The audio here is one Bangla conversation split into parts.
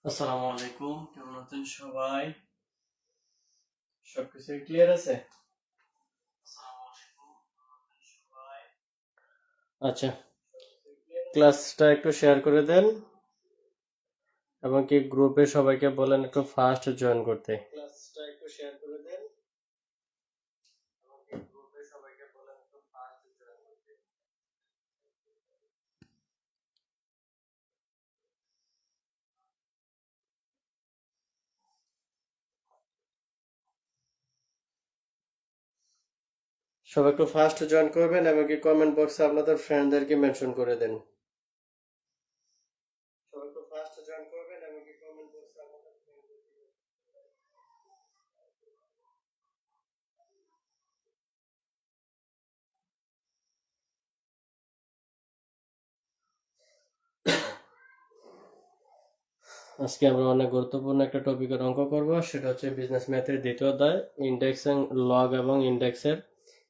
আসসালামু আলাইকুম, কেমন আছেন সবাই? সবকিছু ক্লিয়ার আছে? আচ্ছা, ক্লাসটা একটু শেয়ার করে দেন এবং কি গ্রুপে সবাইকে বলেন একটু ফাস্ট জয়েন করতে। সবাই একটু ফাস্ট জয়েন করবেন এবং কি কমেন্ট বক্সে আপনাদের ফ্রেন্ডদেরকে মেনশন করে দেন। সবাই একটু ফাস্ট জয়েন করবেন এবং কি কমেন্ট বক্সে আপনাদের আজকে আমরা অনেক গুরুত্বপূর্ণ একটা টপিকের অঙ্ক করব, সেটা হচ্ছে বিজনেস ম্যাথের দ্বিতীয় অধ্যায় ইন্ডেক্সিং লগ এবং ইন্ডেক্সের।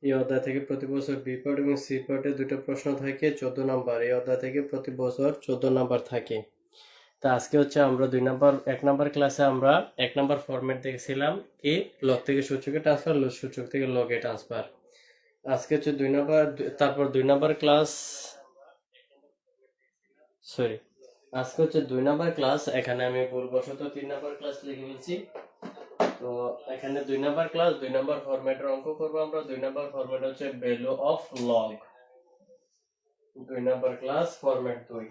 এই অধ্যায় থেকে প্রতি বছর বি পার্ট এবং সি পার্টে দুটো প্রশ্ন থাকে 14 নাম্বার। এই অধ্যায় থেকে প্রতি বছর 14 নাম্বার থাকে। তা আজকে হচ্ছে আমরা এক নাম্বার ক্লাসে আমরা এক নাম্বার ফরম্যাট দেখেছিলাম কি লগ থেকে সূচকে ট্রান্সফার, সূচক থেকে লগে ট্রান্সফার। আজকে হচ্ছে তারপর 2 নাম্বার ক্লাস, সরি, আজকে হচ্ছে 2 নাম্বার ক্লাস। এখানে আমি ভুলবশত 3 নাম্বার ক্লাস লিখে ফেলছি। তো এখানে 2 নাম্বার ক্লাস, 2 নাম্বার ফরম্যাটের অঙ্ক করবো আমরা। 2 নাম্বার ফরম্যাট হচ্ছে value of log. 2 number class format 2।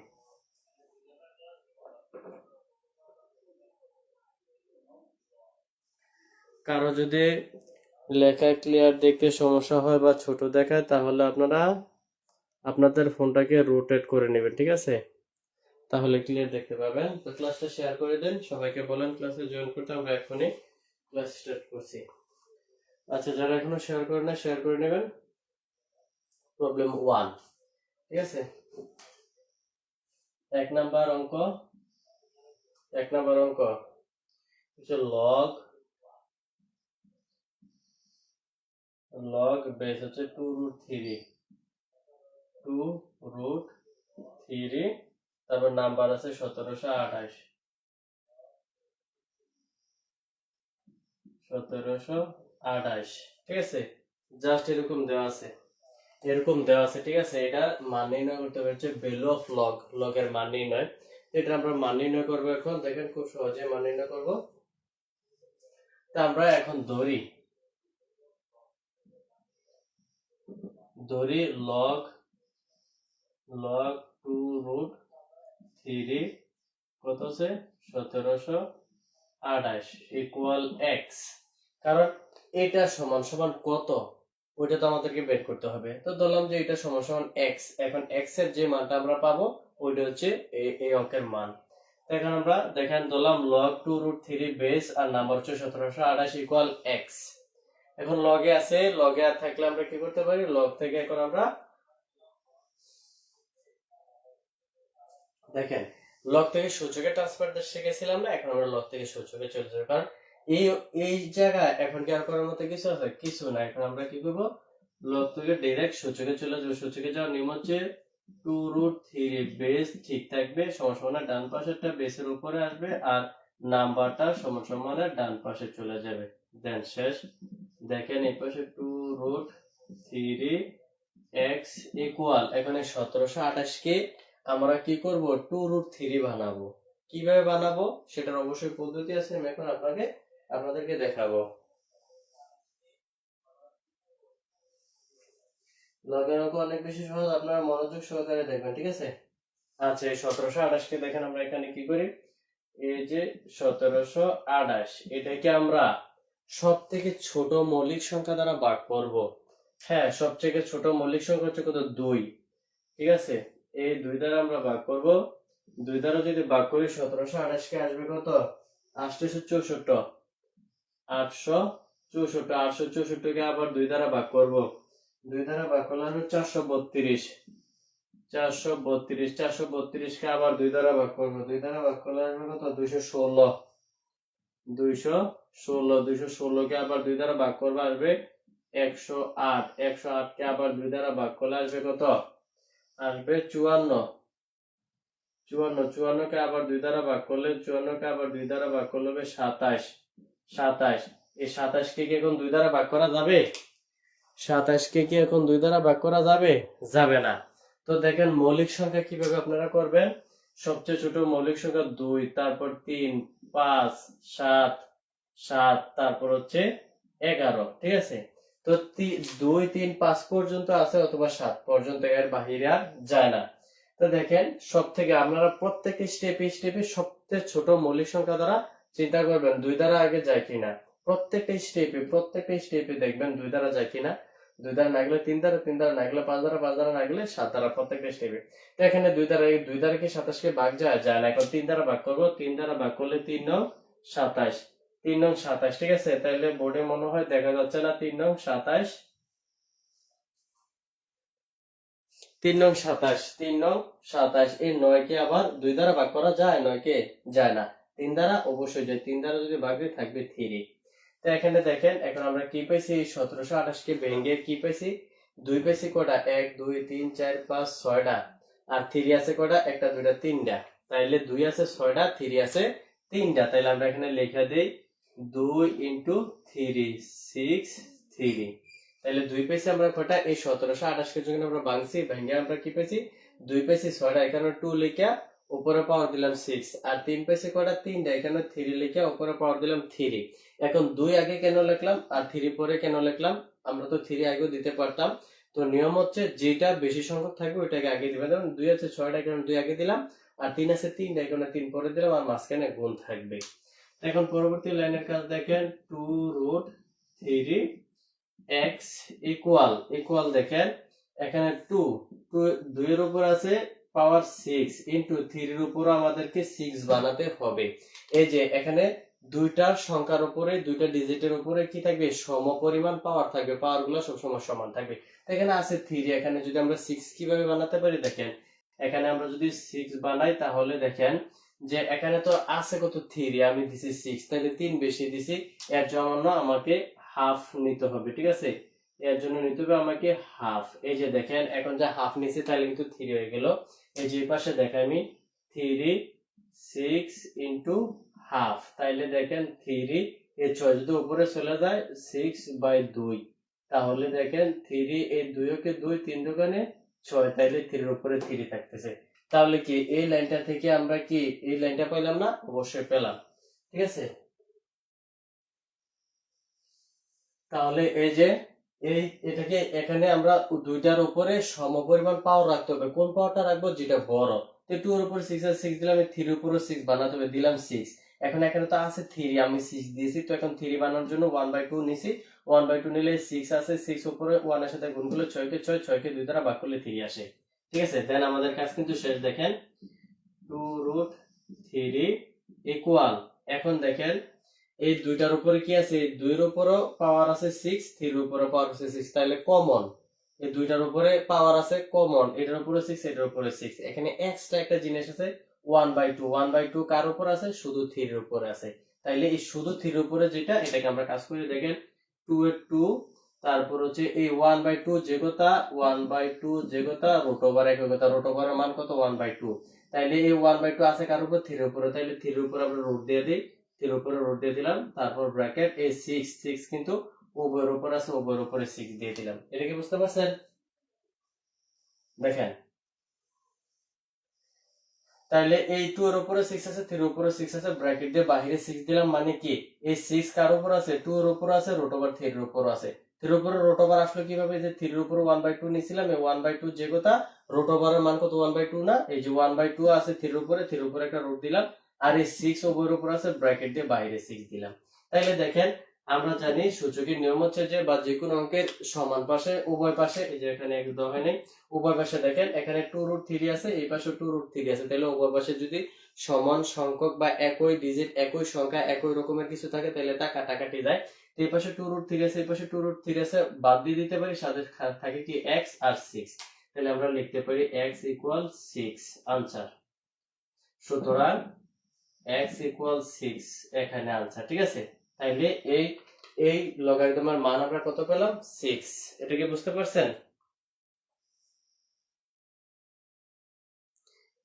কারো যদি লেখা ক্লিয়ার দেখতে সমস্যা হয় বা ছোট দেখায় তাহলে আপনারা আপনাদের ফোনটাকে রোটেট করে নেবেন, ঠিক আছে? তাহলে ক্লিয়ার দেখতে পাবেন। তো ক্লাসটা শেয়ার করে দেন, সবাইকে বলেন ক্লাসে জয়েন করতে। আমরা এখনই ক্লাস স্টার্ট করছি। আচ্ছা, যারা এখনো শেয়ার করে না শেয়ার করে নেবেন। প্রবলেম 1, ঠিক আছে? 1 নাম্বার অঙ্ক হচ্ছে লগ বেস হচ্ছে 2√3, তারপর নাম্বার আছে 1728, ঠিক আছে? জাস্ট এরকম দেওয়া আছে, ঠিক আছে? এটা মান নির্ণয় করতে হচ্ছে ভ্যালু অফ লগ, লগের মান নির্ণয়। এটা আমরা মান নির্ণয় করবো এখন। দেখেন খুব সহজে মান নির্ণয় করবো। তা আমরা এখন ধরি লগ 2√3 কত আছে 1728, 28 ইকুয়াল এক্স, কারণ এটা সমান সমান কত ওইটা তো আমাদেরকে বের করতে হবে। তো ধরলাম যে এটা সমান সমান এক্স, এখন এক্স এর যে মানটা আমরা পাবো ওইটা হচ্ছে এই অঙ্কের মান। এখন আমরা দেখেন ধরলাম লগ 2√3 বেস আর নাম্বার হচ্ছে 1728 ইকুয়াল এক্স। এখন লগে আছে, লগে আর থাকলে আমরা কি করতে পারি, লগ থেকে এখন আমরা দেখেন লগ থেকে সূচকে ট্রান্সফার শিখেছিলাম না, এখন আমরা লগ থেকে সূচকে চলে যাবো, কারণ এই এই জায়গায় এখন কি আর করার মতো কিছু আছে, কিছু না। এখন আমরা কি করবো, লগ থেকে ডাইরেক্ট সূচকে চলে যাবো। সূচকে যাওয়ার নিয়ম হচ্ছে 2√3 বেস ঠিক থাকবে, সমান সমান ডান পাশেরটা বেসের উপরে আসবে আর নাম্বারটা সমান সমান ডান পাশে চলে যাবে, দেন শেষ। দেখেন এই পাশে 2√3 এক্স ইকুয়াল, এখানে 1728 কে আমরা কি করব 2√3 বানাবো। কিভাবে বানাবো সেটার অবশ্যই পদ্ধতি আছে, আমি এখন আপনাদেরকে দেখাবো। লগের অঙ্ক অনেক বেশি সহজ, আপনারা মনোযোগ সহকারে দেখবেন, ঠিক আছে। আচ্ছা, এই 1728 কে দেখেন আমরা এখানে কি করি, এই যে 1728 এটাকে আমরা সব থেকে ছোট মৌলিক সংখ্যা দ্বারা ভাগ করব। হ্যাঁ, সবথেকে ছোট মৌলিক সংখ্যা হচ্ছে কত, 2, ঠিক আছে। এই 2 দ্বারা আমরা ভাগ করব, 2 দ্বারা যদি ভাগ করি 1728 কে আসবে কত, 864, 864 কে আবার 2 দ্বারা ভাগ করব, 2 দ্বারা ভাগ করলে আসবে 432, 432 কে আবার 2 দ্বারা ভাগ করব, 2 দ্বারা ভাগ করলে আসবে কত, 216, 216 কে আবার 2 দ্বারা ভাগ করবে আসবে 108, 108 কে আবার 2 দ্বারা ভাগ করলে আসবে কত, আসবে 54, 54 কে আবার 2 দ্বারা ভাগ করলে 54 কে আবার 2 দ্বারা ভাগ করলে হবে 27, 27 এই 27 কে কি এখন 2 দ্বারা ভাগ করা যাবে, 27 কে কি এখন 2 দ্বারা ভাগ করা যাবে, যাবে না। তো দেখেন মৌলিক সংখ্যা কিভাবে আপনারা করবেন, সবচেয়ে ছোট মৌলিক সংখ্যা 2, তারপর 3, 5, 7, 7, তারপর হচ্ছে 11, ঠিক আছে। তো 2, 3, 5 পর্যন্ত আছে অথবা 7 পর্যন্ত, এর বাহিরে আর যায় না। তো দেখেন সব থেকে আপনারা প্রত্যেকটা স্টেপে সবচেয়ে ছোট মৌলিক সংখ্যা দ্বারা চিন্তা করবেন 2 দ্বারা আগে যায় কিনা, প্রত্যেকটা স্টেপে দেখবেন 2 দ্বারা যায় কিনা, 2 দ্বারা না গেলে 3 দ্বারা, 3 দ্বারা না গেলে 5 দ্বারা, 5 দ্বারা না গেলে 7 দ্বারা, প্রত্যেকটা স্টেপে। তো এখানে 2 দ্বারা কি 27 কে ভাগ যায়, যায় না। এখন 3 দ্বারা ভাগ করবো, 3 দ্বারা ভাগ করলে 3 নং 27, 3 নং 27, ঠিক আছে। তাহলে বোর্ডে মনে হয় দেখা যাচ্ছে না, 3 নং 27, 3 নং 27, 3 নং 27, এই 9 কে আবার 2 দ্বারা ভাগ করা যায়, 9 কে যায় না, 3 দ্বারা অবশ্যই যায়, 3 দ্বারা যদি ভাগ হয় থাকবে 3। তো এখানে দেখেন এখন আমরা কি পাইছি, 1728 কে ভেঙে কি পাইছি, 2 পাইছি কটা, 1, 2, 3, 4, 5, 6টা, আর 3 আছে কটা, একটা, দুইটা, তিনটা। তাইলে 2 আছে 6টা, 3 আছে 3টা। তাইলে আমরা এখানে লেখা দেই 2 × 3, 6, 3। তাহলে 2 পেয়েছি আমরা কটা, এই 1728 কে যখন আমরা ভাঙছি, ভেঙে আমরা কি পেয়েছি, 2 পেয়েছি 6টা, এখানে 2 লিখা উপরে পাওয়ার দিলাম 6, আর 3 পেয়েছি কটা, 3টা, এখানে 3 লিখা উপরে পাওয়ার দিলাম 3। এখন 2 আগে কেন লিখলাম আর 3 পরে কেন লিখলাম, আমরা তো 3 আগেও দিতে পারতাম। তো নিয়ম হচ্ছে যেটা বেশি সংখ্যক থাকবে ওইটাকে আগে দিবেন। যেমন 2 আছে 6টা, এখানে 2 আগে দিলাম, আর 3 আছে 3টা, এখানে 3 পরে দিলাম, আর মাঝখানে গুণ থাকবে। এখন পরবর্তী লাইনের কাজ দেখেন, 2√3 এক্স ইকুয়াল দেখেন এখানে 2 এর উপর আছে পাওয়ার 6 ইন্টু 3 এর উপর আমাদেরকে 6 বানাতে হবে। এই যে এখানে দুইটার সংখ্যার উপরে, দুইটা ডিজিটের উপরে কি থাকবে, সমপরিমাণ পাওয়ার থাকবে, পাওয়ার গুলো সবসময় সমান থাকবে। এখানে আছে 3, এখানে যদি আমরা 6 কিভাবে বানাতে পারি দেখেন, এখানে আমরা যদি 6 বানাই তাহলে দেখেন যে এখানে তো আছে কত 3, আমি দিছি 6, তাহলে 3 বেশি দিছি, এর জন্য আমাকে হাফ নিতে হবে, ঠিক আছে। এর জন্য নিতে হবে আমাকে হাফ। এই যে দেখেন এখন যে হাফ নিছি তাহলে কিন্তু 3 হয়ে গেল। এই যে পাশে দেখেন আমি 3, 6 × হাফ, তাইলে দেখেন 3 এই 6 যদি উপরে চলে যায় 6/2, তাহলে দেখেন 3 এই 2 কে 2, 3 দোকানে 6, তাইলে 3 এর উপরে 3 থাকতেছে। তাহলে কি এই লাইনটা থেকে আমরা কি এই লাইনটা পেলাম না, অবশ্যই পেলাম, ঠিক আছে। তাহলে এই যে এটাকে এখানে আমরা দুইটার উপরে সমপরিমাণ পাওয়ার রাখতে হবে। কোন পাওয়ারটা রাখবো, যেটা বড়। তো 2 এর উপর 6 আর 6 দিলাম, 3 এর উপর 6 বানাতে হবে, দিলাম 6। এখন এখানে তো আছে 3, আমি 6 দিয়েছি, তো এখন 3 বানানোর জন্য 1/2 নিছি। 1/2 নিলে 6 আছে, 6 উপরে 1 এর সাথে গুণ করলে 6 কে 6, 6 কে 2 দ্বারা ভাগ করলে 3 আসে। ঠিক আছে, দেন আমাদের কাজ কিন্তু শেষ। দেখেন 2√3 ইকুয়াল, এখন দেখেন এই দুইটার উপরে কি আছে, 2 এর উপরও পাওয়ার আছে 6, 3 এর উপরে পাওয়ার আছে 6, তাহলে কমন এই দুইটার উপরে পাওয়ার আছে কমন, এটার উপরে 6, এটার উপরে 6। এখানে এক্সট্রা একটা জিনিস আছে 1/2, 1/2 কার উপর আছে, শুধু 3 এর উপরে আছে। তাইলে এই শুধু 3 এর উপরে যেটা, এটাকে আমরা কাজ করে দেখেন 2 এর 2, তারপর হচ্ছে এই 1/2 যে কথা, 1/2 যে কথা, রুট ওভার এককতা, রুট ওভারের মান কত 1/2। তাইলে এই 1/2 আছে কার উপর, 3 এর উপরে, তাইলে 3 এর উপরে আমরা রুট দিয়ে দিই, 3 এর উপরে রুট দিয়ে দিলাম, তারপর ব্র্যাকেট এই 6 কিন্তু উভয়ের উপর আছে, উভয়ের উপরে 6 দিয়ে দিলাম। এটা কি বুঝতে পারছেন? দেখেন তাহলে এই 2 এর উপরে 6 আছে, 3 এর উপরে 6 আছে, ব্র্যাকেট দিয়ে বাইরে 6 দিলাম, মানে কি এই 6 কার উপর আছে, 2 এর উপর আছে, রুট ওভার 3 এর উপর আছে। 3 এর উপরে রুট ওভার আসলে কিভাবে, যে 3 এর উপরে 1/2 নিছিলাম, এই 1/2 যে কথা, রুট ওভারের মান কত 1/2 না, এই যে 1/2 আছে 3 এর উপরে, 3 এর উপরে একটা রুট দিলাম, আর এই 6 উভয়ের উপর আছে, ব্র্যাকেট দিয়ে বাইরে 6 দিলাম। তাইলে দেখেন আমরা জানি সূচকের নিয়ম হচ্ছে যে, বা যে কোনো অঙ্কের সমান পাশে উভয় পাশে, এই যে এখানে এক দেওয়া হয় নাই, উভয় পাশে দেখেন এখানে 2√3 আছে, এই পাশে 2√3 আছে, তাহলে উভয় পাশে যদি সমান সংখ্যক বা একই ডিজিট, একই সংখ্যা, একই রকমের কিছু থাকে, তাহলে তা কাটাকাটি যায়। তো এই পাশে 2√3 আছে, এই পাশে 2√3 আছে, বাদ দিয়ে দিতে পারি, সাথে থাকে কি x আর 6। তাহলে আমরা লিখতে পারি x = 6 আনসার। সুতরাং x = 6 এখানে আনসার। ঠিক আছে, তাইলে এই লগারিদমের মান আমরা কত পেলাম, 6। এটা কি বুঝতে পারছেন?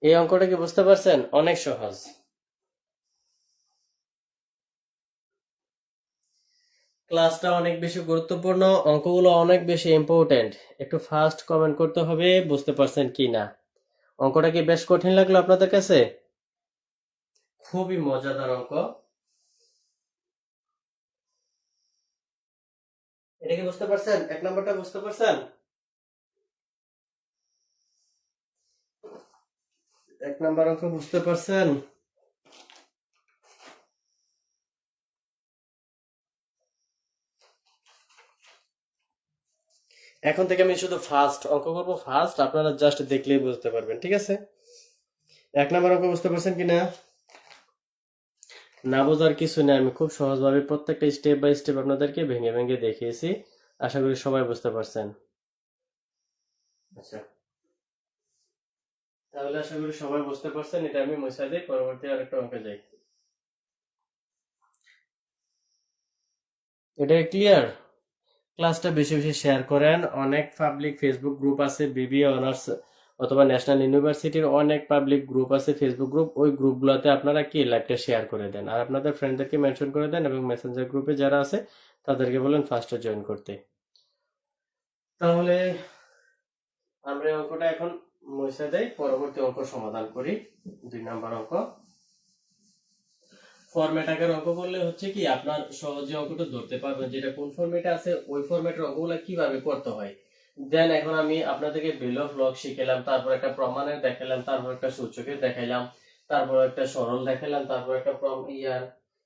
এই অঙ্কটা কি বুঝতে পারছেন? অনেক সহজ। ক্লাসটা অনেক বেশি গুরুত্বপূর্ণ, অঙ্কগুলো অনেক বেশি ইম্পর্টেন্ট। একটু ফাস্ট কমেন্ট করতে হবে বুঝতে পারছেন কি না। অঙ্কটা কি বেশ কঠিন লাগলো আপনাদের কাছে? খুবই মজাদার অঙ্ক। এটা কি বুঝতে পারছেন? 1 নম্বরটা বুঝতে পারছেন? 1 নম্বর অঙ্ক বুঝতে পারছেন? এখন থেকে আমি শুধু ফাস্ট অঙ্ক করবো, ফাস্ট, আপনারা জাস্ট দেখলেই বুঝতে পারবেন। ঠিক আছে, 1 নম্বর অঙ্ক বুঝতে পারছেন কিনা? না বোঝার কিছু নেই, আমি খুব সহজভাবে প্রত্যেকটা স্টেপ বাই স্টেপ আপনাদেরকে ভেঙে ভেঙে দেখিয়েছি। আশা করি সবাই বুঝতে পারছেন। আচ্ছা, তাহলে আশা করি সবাই বুঝতে পারছেন। এটা আমি মুছে দিই, পরবর্তী আরেকটা অঙ্কে যাই। এটা ক্লিয়ার? ক্লাসটা বেশি বেশি শেয়ার করেন। অনেক পাবলিক ফেসবুক গ্রুপ আছে, বিবিএ অনার্স অথবা ন্যাশনাল ইউনিভার্সিটির অনেক পাবলিক গ্রুপ আছে, ফেসবুক গ্রুপ, ওই গ্রুপগুলোতে আপনারা কি লাইভটা শেয়ার করে দেন, আর আপনাদের ফ্রেন্ডদেরকে মেনশন করে দেন, এবং মেসেঞ্জার গ্রুপে যারা আছে তাদেরকে বলেন ফার্স্টে জয়েন করতে। তাহলে আমরা এই অঙ্কটা এখন মুছে দেই, পরবর্তী অঙ্ক সমাধান করি। 2 নম্বর অঙ্ক। ফরম্যাট আকারে অঙ্ক করলে হচ্ছে কি, আপনার সহজে অঙ্কটা ধরতে পারবেন যেটা কোন ফরম্যাটে আছে, ওই ফরম্যাটের অঙ্কগুলো কিভাবে করতে হয়। দেন এখন আমি আপনাদেরকে ভ্যালু অফ লগ শিখালাম, তারপর একটা প্রমাণের দেখালাম, তারপর একটা সূচকের দেখাইলাম, তারপর একটা সরল দেখালাম, তারপর একটা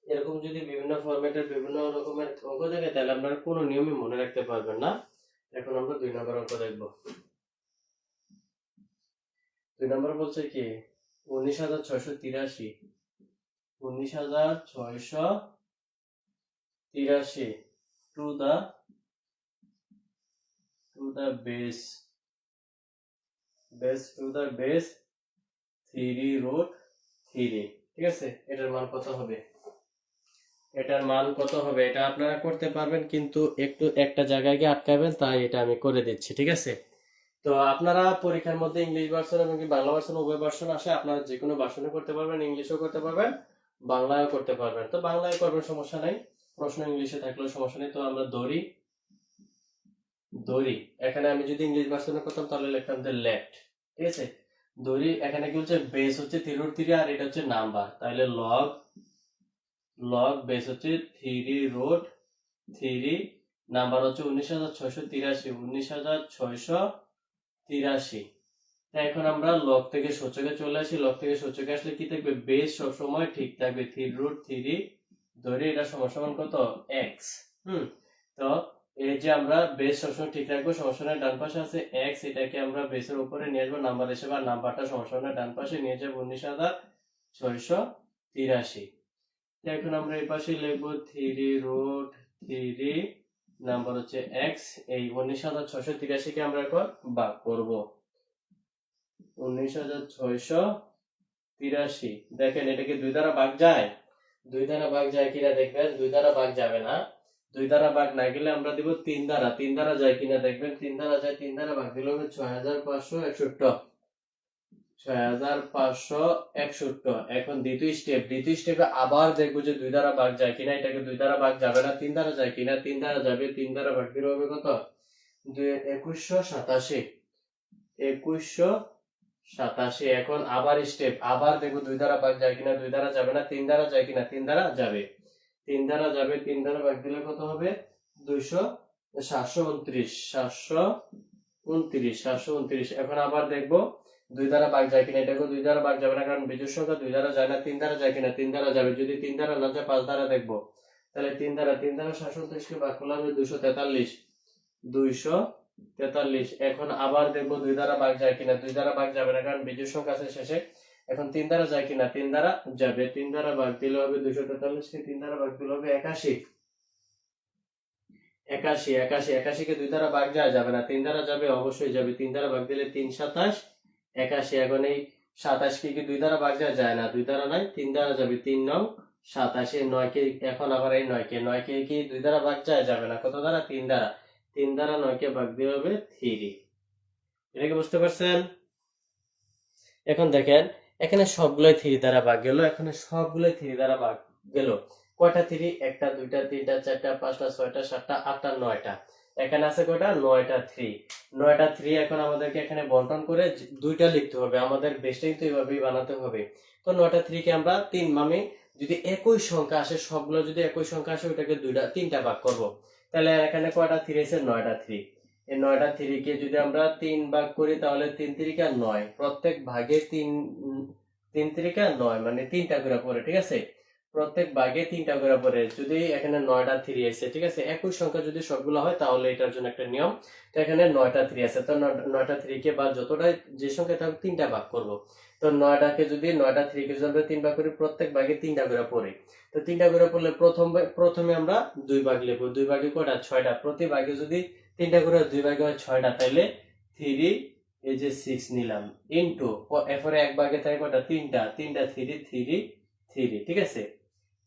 এরকম যদি বিভিন্ন ফরম্যাটের বিভিন্ন রকমের অঙ্ক দেখে, তাহলে আপনারা কোনো নিয়মই মনে রাখতে পারবেন না। এখন আমরা 2 নম্বর অঙ্ক দেখব। 2 নম্বর বলছে কি, 19,683, 19,683 two the base to the base 3√3। ঠিক আছে, এটার মান কত হবে? এটার মান কত হবে এটা আপনারা করতে পারবেন, কিন্তু একটু একটা জায়গায় গিয়ে আটকাবেন, তাই এটা আমি করে দিচ্ছি। ঠিক আছে, তো আপনারা পরীক্ষার মধ্যে ইংলিশ ভার্সন এবং বাংলা ভার্সন উভয় ভার্সন আসে, আপনারা যে কোনো ভার্সনে করতে পারবেন, ইংলিশও করতে পারবেন, বাংলায়ও করতে পারবেন। তো বাংলায় করবেন, সমস্যা নাই, প্রশ্ন ইংলিশে থাকলেও সমস্যা নেই। তো আমরা দড়ি, এখানে আমি যদি ইংলিশ ভার্সনে করতাম তাহলে লিখতাম যে লেফট। ঠিক আছে, দড়ি এখানে কি হচ্ছে, বেস হচ্ছে 3√3 আর এটা হচ্ছে নাম্বার, তাহলে লগ বেস হচ্ছে 3√3, নাম্বার হচ্ছে 19,683, 19,683। এখন আমরা লগ থেকে সূচকে চলে আসি। লগ থেকে সূচকে আসলে কি থাকবে, বেস সবসময় ঠিক থাকবে, 3√3 ধরে এটা সমান কত, x। তো এই যে আমরা বেস সবসময় ঠিক রাখবো, সমান ডান পাশে আছে x, এটাকে আমরা বেসের উপরে নিয়ে আসবো নাম্বার হিসেবে, আর নাম্বারটা সমান ডান পাশে নিয়ে যাবো 19,683। এখন আমরা এই পাশে লিখবো 3√3 নাম্বার হচ্ছে x, এই 19,683 কে আমরা এখন ভাগ করব 19,683। দেখেন এটা কি 2 দ্বারা ভাগ যায়? 2 দ্বারা ভাগ যায় কিনা দেখবেন, 2 দ্বারা ভাগ যাবে না। 2 দ্বারা ভাগ না গেলে আমরা দিব 3 দ্বারা। 3 দ্বারা যায় কিনা দেখবেন, 3 দ্বারা যায়, 3 দ্বারা ভাগ দিলে হবে 6,561। 6,561। এখন দ্বিতীয় স্টেপে আবার দেখবো যে 2 দ্বারা ভাগ যায় কিনা। এটাকে 2 দ্বারা ভাগ যাবে না, 3 দ্বারা যায় কিনা, 3 দ্বারা যাবে। 3 দ্বারা ভাগ দিলে হবে কত, 2187। 2187। এখন আবার স্টেপ, আবার দেখবো 2 দ্বারা ভাগ যায় কিনা, 2 দ্বারা যাবে না, 3 দ্বারা যায় কিনা, 3 দ্বারা যাবে। 3 দ্বারা যাবে, 3 দ্বারা ভাগ দিলে কত হবে, 729। 729। এখন আবার দেখবো 2 দ্বারা ভাগ যায় কিনা, এটাকে 2 দ্বারা ভাগ যাবে না, কারণ বিজোড় সংখ্যা 2 দ্বারা যায় না। 3 দ্বারা যায় কিনা, 3 দ্বারা যাবে। যদি 3 দ্বারা না যায়, 5 দ্বারা দেখবো। তাহলে 3 দ্বারা 729 কে ভাগ করলে হবে 243। 243। এখন আবার দেখবো 2 দ্বারা ভাগ যায় কিনা, 2 দ্বারা ভাগ যাবে না, কারণ বিজোড় সংখ্যা আছে শেষে। এখন 3 দ্বারা যায় কিনা, 3 দ্বারা যাবে। 3 দ্বারা ভাগ দিলে হবে 243 কে 3 দ্বারা ভাগ দিলে হবে 81। 81 কে 2 দ্বারা ভাগ যাবে না, 3 দ্বারা যাবে, অবশ্যই যাবে। 3 দ্বারা ভাগ দিলে 3 27 81। এখন এই 27 কে 2 দ্বারা ভাগ যায় না, 2 দ্বারা নাই, 3 দ্বারা যাবে। 3 9 27। 9 কে এখন আবার এই 9 কে কি 2 দ্বারা ভাগ যাবে না, কত দ্বারা, 3 দ্বারা। 3 দ্বারা 9 কে ভাগ দিলে হবে 3। এটা কি বুঝতে পারছেন? এখন দেখেন এখানে সবগুলোই 3 দ্বারা ভাগ গেল, এখানে সবগুলোই 3 দ্বারা ভাগ গেল। কয়টা 3? 1টা 2টা 3টা 4টা 5টা 6টা 7টা 8টা 9টা। এখানে আছে কয়টা, 9টা 3। 9টা 3। এখন আমাদেরকে এখানে বন্টন করে 2টা লিখতে হবে, আমাদের বেসটা কিন্তু এইভাবেই বানাতে হবে। তো 9টা 3 কে আমরা 3 মানে যদি একই সংখ্যা আসে, সবগুলো যদি একই সংখ্যা আসে, ওটাকে 3টা ভাগ করব। তাহলে এখানে কয়টা 3 আছে, 9টা 3। এই 9টা 3 কে যদি আমরা 3 ভাগ করি, তাহলে 3 3 9। প্রত্যেক ভাগে 3 3 3 9, মানে 3টা করে পড়ে, ঠিক আছে। প্রত্যেক ভাগে 3টা করে পড়ে। যদি এখানে 9টা 3 আছে, ঠিক আছে, একই সংখ্যা যদি সবগুলো হয়, তাহলে এটার জন্য একটা নিয়ম। তো এখানে 9টা 3 আছে, তো 9টা 3 কে বা যতটাই যে সংখ্যা থাকবে 3টা ভাগ করব। তো 9টা 3 কে যদি আমরা 3 ভাগ করি, প্রত্যেক ভাগে 3টা করে পড়ে। তো 3টা করে পড়লে প্রথমে আমরা 2 ভাগ লিখব। 2 ভাগে কয়টা, 6টা। প্রতি ভাগে যদি 3টা করে 2 ভাগে হয় 6টা, তাইলে 3 এই যে 6 নিলাম, ইনটু এরপরে এক ভাগে থাকে কয়টা, 3টা। 3টা 3 3 3, ঠিক আছে।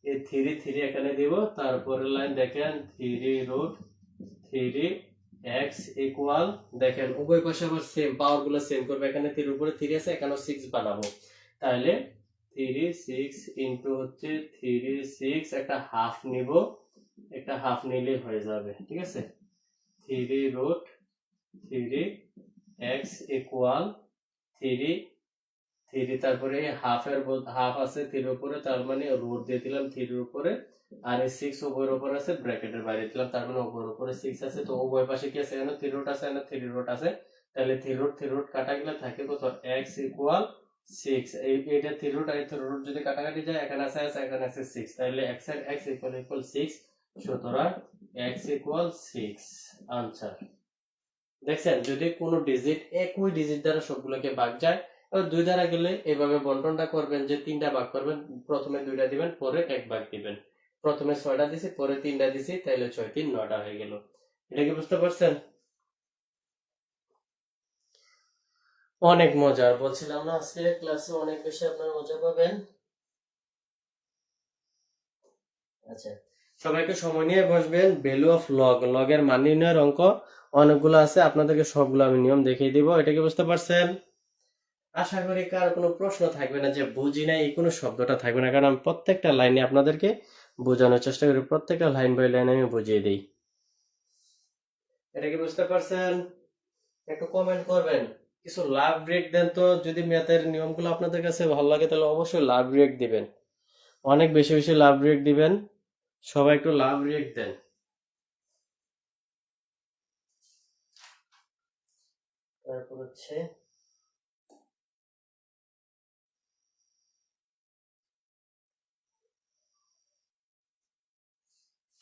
এই 3 3 এখানে দিব। তারপরে লাইন দেখেন 3√3 x ইকুয়াল, দেখেন উভয় পাশে আবার সেম পাওয়ার গুলো সেম করবে। এখানে 3 উপরে 3 আছে, এখানে 6 বানাবো। তাহলে 3 6 ইনটু হচ্ছে 3 6, একটা হাফ নিব, একটা হাফ নিলেই হয়ে যাবে, ঠিক আছে। 3√3 x ইকুয়াল 3 3, তারপরে হাফের হাফ আছে 3 উপরে, তার মানে রুট দিয়ে দিলাম 3 এর উপরে, আর এই 6 উভয়ের উপর আছে, ব্র্যাকেটের বাইরে দিলাম, তার মানে উভয়ের উপরে 6 আছে। তো উভয় পাশে কি আছে, এখানে 3 রুট আছে, এখানে 3 রুট আছে। তাহলে 3 রুট কাটা গেলে থাকে কত, x ইকুয়াল 6। এইটা 3 রুট আর 3 রুট যদি কাটাকাটি যায়, এখানে আছে এখানে আছে 6, তাহলে x এর x ইকুয়াল 6। সুতরাং x ইকুয়াল 6 আনসার। দেখছেন, যদি কোনো ডিজিট একই ডিজিট দ্বারা সবগুলোকে ভাগ যায়, 2 দ্বারা গেলে এভাবে বন্টনটা করবেন যে 3টা ভাগ করবেন, প্রথমে 2টা দিবেন, পরে 1 ভাগ দিবেন। প্রথমে 6টা দিছি, পরে 3টা দিছি, তাইলে 6 3 9টা হয়ে গেল। এটা কি বুঝতে পারছেন? অনেক মজার, বলছিলাম না আজকের ক্লাসে অনেক বেশি আপনারা মজা পাবেন। আচ্ছা, সবাইকে সময় নিয়ে বসবেন। ভ্যালু অফ লগ, লগের মান নির্ণয়ের অঙ্ক অনেকগুলো আছে, আপনাদেরকে সবগুলো আমি নিয়ম দেখিয়ে দিব। এটা কি বুঝতে পারছেন? আশা করি কার কোনো প্রশ্ন থাকবে না যে বুঝি নাই, এই কোনো শব্দটা থাকবে না, কারণ আমি প্রত্যেকটা লাইনে আপনাদেরকে বোঝানোর চেষ্টা করি, প্রত্যেকটা লাইন বাই লাইন আমি বুঝিয়ে দিই। এটা কি বুঝতে পারছেন? একটু কমেন্ট করবেন, কিছু লাভ রিয়েক্ট দেন তো। যদি ম্যাথের নিয়মগুলো আপনাদের কাছে ভালো লাগে, তাহলে অবশ্যই লাভ রিয়েক্ট দিবেন, অনেক বেশি বেশি লাভ রিয়েক্ট দিবেন। সবাই একটু লাভ রিয়েক্ট দেন। তারপর হচ্ছে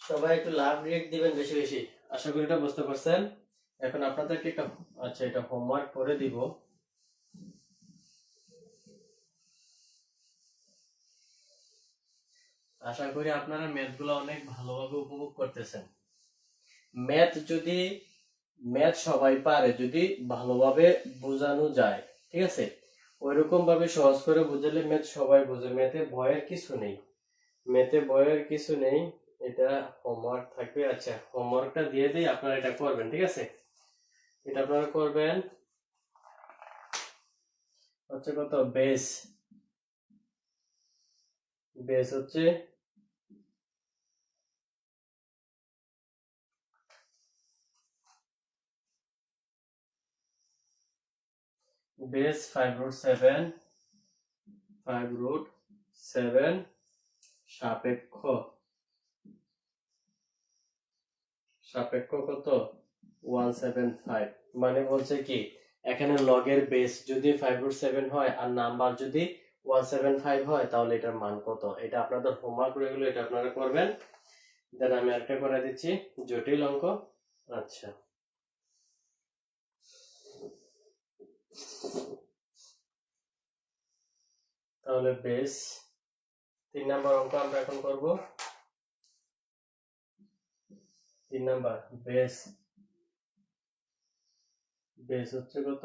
সবাই একটু লাভ রিয়েক্ট দিবেন বেশি বেশি। আশা করি এটা বুঝতে পারছেন। এখন আপনাদেরকে একটা আচ্ছা এটা হোমওয়ার্ক করে দিব। আশা করি আপনারা ম্যাথগুলো অনেক ভালোভাবে উপভোগ করতেছেন। ম্যাথ যদি ম্যাথ সবাই পারে যদি ভালোভাবে বোঝানো যায়, ঠিক আছে, ওইরকম ভাবে সহজ করে বুঝালে ম্যাথ সবাই বোঝে। ম্যাথে ভয়ের কিছু নেই, ম্যাথে ভয়ের কিছু নেই। এটা হোমওয়ার্ক থাকবে। আচ্ছা হোমওয়ার্কটা দিয়ে দিই, আপনারা এটা করবেন, ঠিক আছে। এটা আপনারা করবেন হচ্ছে কত, বেস বেস হচ্ছে বেস 5√7 5√7 সাপেক্ষ সাপেক্ষ কত 175। মানে বলছে কি এখানে লগের বেস যদি 5√7 হয় আর নাম্বার যদি 175 হয় তাহলে এটার মান কত। এটা আপনাদের হোমওয়ার্ক রয়ে গেল, এটা আপনারা করবেন। দেন আমি একটা করে দিচ্ছি জটিল অঙ্ক। আচ্ছা তাহলে বেস 3 নাম্বার অঙ্ক আমরা এখন করব। 3 নাম্বার বেস বেস হচ্ছে কত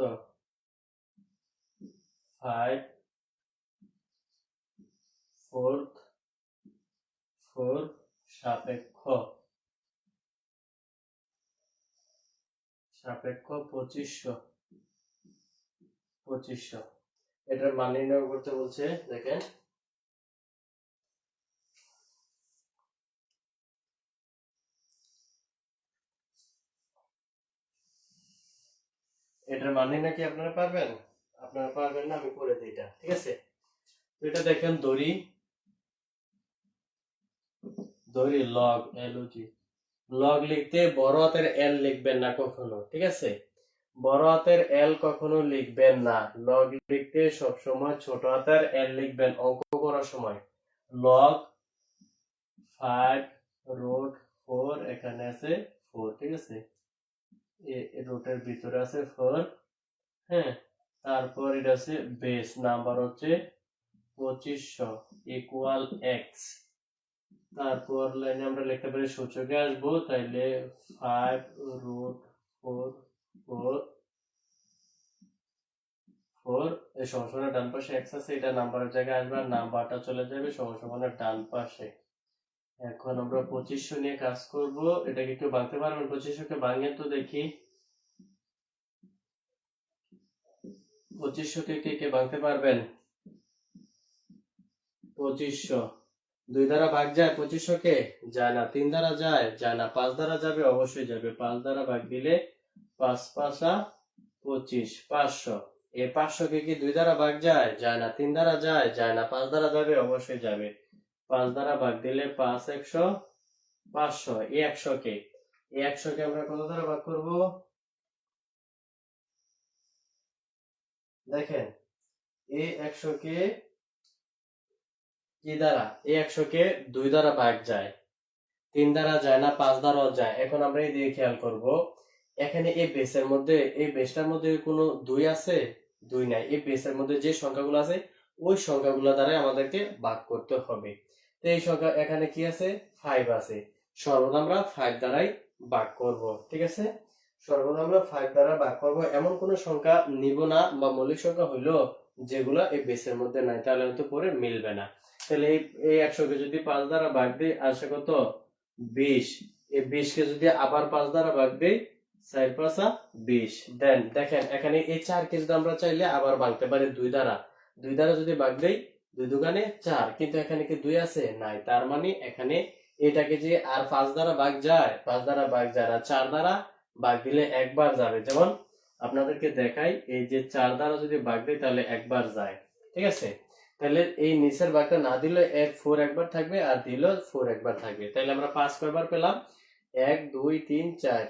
5/4 সাপেক্ষ সাপেক্ষ 2500 এটার মান নির্ণয় করতে বলছে। দেখেন এটার মান নির্ণয় কি আপনারা পারবেন? আপনারা পারবেন না, আমি করে দিই এটা, ঠিক আছে। তো এটা দেখেন দড়ি দড়ি লগ এলওজি। লগ লিখতে বড় হাতের এল লিখবেন না কখনো, ঠিক আছে। বড় হাতের এল কখনো লিখবেন না। লগ লিখতে সবসময় ছোট হাতের এল লিখবেন অঙ্ক করার সময়। লগ 5√4 এখানে আছে 4, ঠিক আছে, রুটের ভিতরে আছে 4। হ্যাঁ, তারপর এটা আছে বেস নাম্বার হচ্ছে 2500 ইকুয়াল এক্স। তারপর লাইনে আমরা লিখতে পারি সূচকে আসবো, তাইলে 5√4 এই সমান ডান পাশে এক্স আছে, এটা নাম্বারের জায়গায় আসবে আর নাম্বারটা চলে যাবে সমান ডান পাশে। এখন আমরা 2500 নিয়ে কাজ করব। এটাকে একটু ভাঙতে পারবেন? 2500 কে ভাঙেন তো দেখি। 2500 কে কে ভাঙতে পারবেন? 2500 2 দ্বারা ভাগ যায় 2500 কে? যায় না। 3 দ্বারা যায়? যায় না। 5 দ্বারা যাবে? অবশ্যই যাবে। 5 দ্বারা ভাগ দিলে 5 5 25 500। এই 500 কে কি 2 দ্বারা ভাগ যায়? যায় না। 3 দ্বারা যায়? যায় না। 5 দ্বারা যাবে? অবশ্যই যাবে। 5 দ্বারা ভাগ দিলে 5 100 500। এই 100 কে আমরা কত দ্বারা ভাগ করব? দেখেন এই 100 কে কি দ্বারা, এই 100 কে 2 দ্বারা ভাগ যায়, 3 দ্বারা যায় না, 5 দ্বারাও যায়। এখন আমরা এই দিকে খেয়াল করব, এখানে এই বেসের মধ্যে এই বেসটার মধ্যে কোনো 2 আছে? 2 নাই। এই বেসের মধ্যে যে সংখ্যাগুলো আছে ওই সংখ্যাগুলো দ্বারা আমাদেরকে ভাগ করতে হবে। তো এই সংখ্যা এখানে কি আছে? 5 আছে। সর্বদা আমরা 5 দ্বারাই ভাগ করব, ঠিক আছে। সর্বদা আমরা 5 দ্বারা ভাগ করব। এমন কোন সংখ্যা নিব না বা মৌলিক সংখ্যা হইলো যেগুলো এই বেসের মধ্যে নাই, তাহলে হয়তো পরে মিলবে না। তাহলে এই 100 কে যদি 5 দ্বারা ভাগ দিই আসে কত? 20। এই 20 কে যদি আবার 5 দ্বারা ভাগ দেই 4 5 20। দেন দেখেন এখানে এই 4 কে যদি আমরা চাইলে আবার ভাঙতে পারি 2 দ্বারা। 2 দ্বারা যদি ভাগ দেই 2 দুগুণে 4, কিন্তু এখানে কি 2 আছে? নাই। তার মানে এখানে এটাকে যে আর 5 দ্বারা ভাগ যায়, 5 দ্বারা ভাগ যায় না, 4 দ্বারা ভাগ দিলে একবার যাবে। যেমন আপনাদেরকে দেখাই, এই যে 4 দ্বারা যদি ভাগ দেই তাহলে একবার যায়, ঠিক আছে। তাহলে এই নিচের ভাগটা না দিলে 4 একবার থাকবে আর দিলেও 4 একবার থাকবে। তাহলে আমরা 5 কয়বার পেলাম? 1 2 3 4।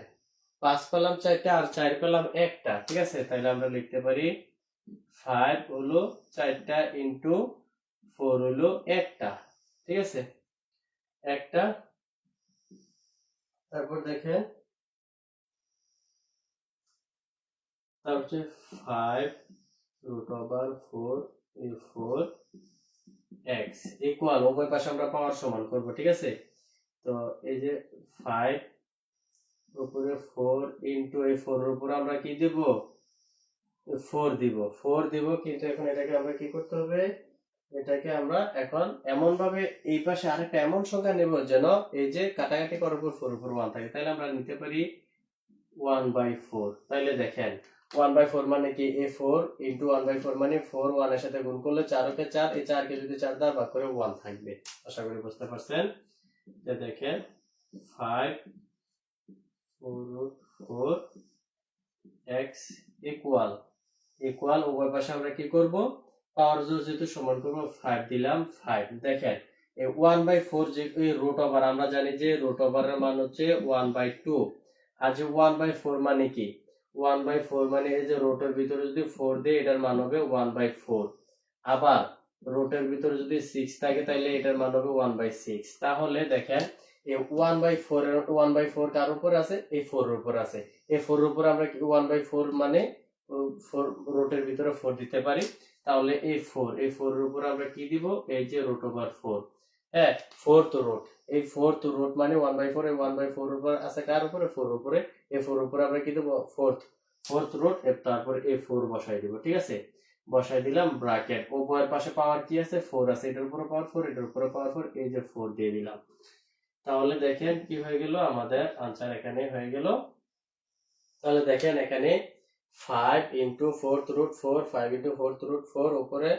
5 পেলাম 4টা আর 4 পেলাম একটা, ঠিক আছে। তাহলে আমরা লিখতে পারি 5 হলো 4টা ইনটু 4 হলো একটা, ঠিক আছে, একটা তারপর দেখেন তারপর হচ্ছে 5√4 ইকুয়াল উভয় পাশে আমরা পাওয়ার সমান করব, ঠিক আছে। তো এই যে 5 উপরে 4 ইনটু এই 4 এর উপরে আমরা কি দেব, 4 দিব, কিন্তু এখন এটাকে আমরা কি করতে হবে, এটাকে আমরা এখন এমন ভাবে এই পাশে আরেকটা এমন সংখ্যা নেব যেন এই যে কাটাকাটি করার পর 4 উপর 1 থাকে, তাহলে আমরা নিতে পারি 1/4। তাইলে দেখেন 1/4 মানে কি, এ 4 ইন্টু 1/4 মানে 4 1 এর সাথে গুণ করলে 4 কে 4, এই 4 কে যদি 4 দ্বারা ভাগ করে 1 থাকবে। আশা করি বুঝতে পারছেন। যে দেখেন 5/4 ইকুয়াল উভয় পাশে আমরা কি করব, পাওয়ার যেহেতু সমান করব 5 দিলাম 5। দেখেন এই 1/4 যে রুট ওভার, আমরা জানি যে রুট ওভারের মান হচ্ছে 1/2। আর যে 1/4 মানে কি, 1/4 মানে এই যে রুটের ভিতরে যদি 4 দেই এটার মান হবে 1/4। আবার রুটের ভিতরে যদি 6 থাকে তাহলে এটার মান হবে 1/6। তাহলে দেখেন এই 1/4 কার উপর আছে, এই 4 এর উপর আছে। এই 4 এর উপর আমরা 1/4 মানে 4 রুটের ভিতরে 4 দিতে পারি। তাহলে এই 4 এর উপর আমরা কি দিব, এই যে √4। হ্যাঁ, ফোর্থ রুট, এই ফোর্থ রুট মানে 1/4, এই 1/4 এর উপর আছে কার উপরে, 4 এর উপরে। এই 4 এর উপরে আমরা কি দেব, ফোর্থ রুট, তারপর এই 4 বসাই দিব, ঠিক আছে। বসাই দিলাম ব্র্যাকেট, উভয়ের পাশে পাওয়ার কি আছে, 4 আছে, এটার উপরে পাওয়ার 4, এটার উপরে পাওয়ার 4, এই যে 4 দিয়ে দিলাম। তাহলে দেখেন কি হয়ে গেল, আমাদের আনসার এখানে হয়ে গেল। তাহলে দেখেন এখানে 5 ইন্টু 4√4, 5 ইন্টু 4√4 উপরে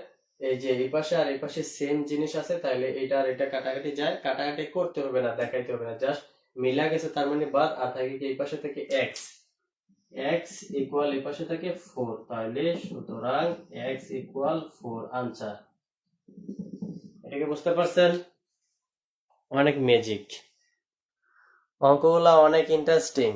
এই যে এই পাশে আর এই পাশে সেম জিনিস আছে, তাহলে এটা আর এটা কাটাকাটি যায়, কাটাকাটি করতে হবে না, দেখাইতে হবে না, জাস্ট মিলা গেছে তার মানে বাদ, আর থাকে কি এই পাশে থেকে x ইকুয়াল এই পাশে থেকে 4, তাহলে সুতরাং x ইকুয়াল 4 আনসার। এটাকে বুঝতে পারছেন? অনেক ম্যাজিক, অঙ্কগুলা অনেক ইন্টারেস্টিং।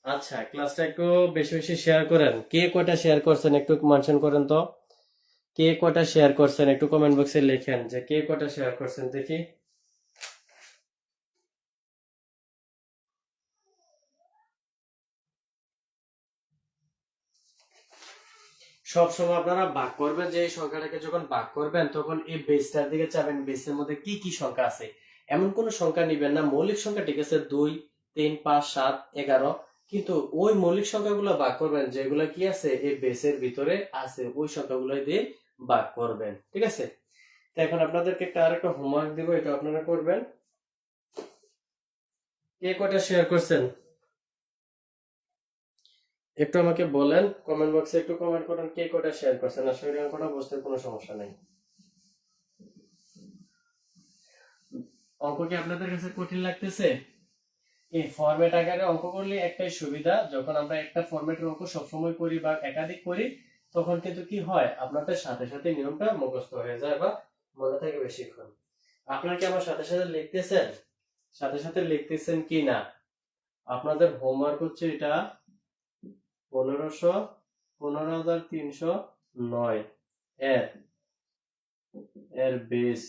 আচ্ছা, ক্লাসটা একটু বেশি বেশি শেয়ার করেন। কে কয়টা শেয়ার করছেন একটু মেনশন করেন তো। কে কয়টা শেয়ার করছেন একটু কমেন্ট বক্সে লেখেন যে কে কয়টা শেয়ার করছেন দেখি। সব সময় আপনারা ভাগ করবেন, যে এই সংখ্যাটাকে যখন ভাগ করবেন তখন এই বেসটার দিকে চাবেন, বেসের মধ্যে কি কি সংখ্যা আছে। এমন কোন সংখ্যা নিবেন না, মৌলিক সংখ্যা ঠিক আছে 2 3 5 7 11, কিন্তু ওই মৌলিক সংখ্যাগুলো ভাগ করবেন যেগুলো কি আছে এই বেসের ভিতরে আছে, ওই সংখ্যাগুলো দিয়ে ভাগ করবেন, ঠিক আছে। তো এখন আপনাদেরকে আরেকটা হোমওয়ার্ক দিব, এটা আপনারা করবেন। কে কয়টা শেয়ার করছেন একটু আমাকে বলেন, কমেন্ট বক্সে একটু কমেন্ট করেন কে কয়টা শেয়ার করছেন। আসলে এই অঙ্কটা বুঝতে কোনো সমস্যা নেই। অঙ্ক কি আপনাদের কাছে কঠিন লাগতেছে? এই ফরম্যাট আকারে অঙ্ক করলে একটাই সুবিধা, যখন আমরা একটা ফরম্যাটের অঙ্ক সবসময় করি বা একাধিক করি তখন কিন্তু কি হয়, আপনাদের সাথে সাথে নিয়মটা মুখস্থ হয়ে যায় বা মনে থাকে বেশিক্ষণ। আপনারা কি আমার সাথে সাথে লিখতেছেন, কি না? আপনাদের হোমওয়ার্ক হচ্ছে এটা 15,309 এর বেস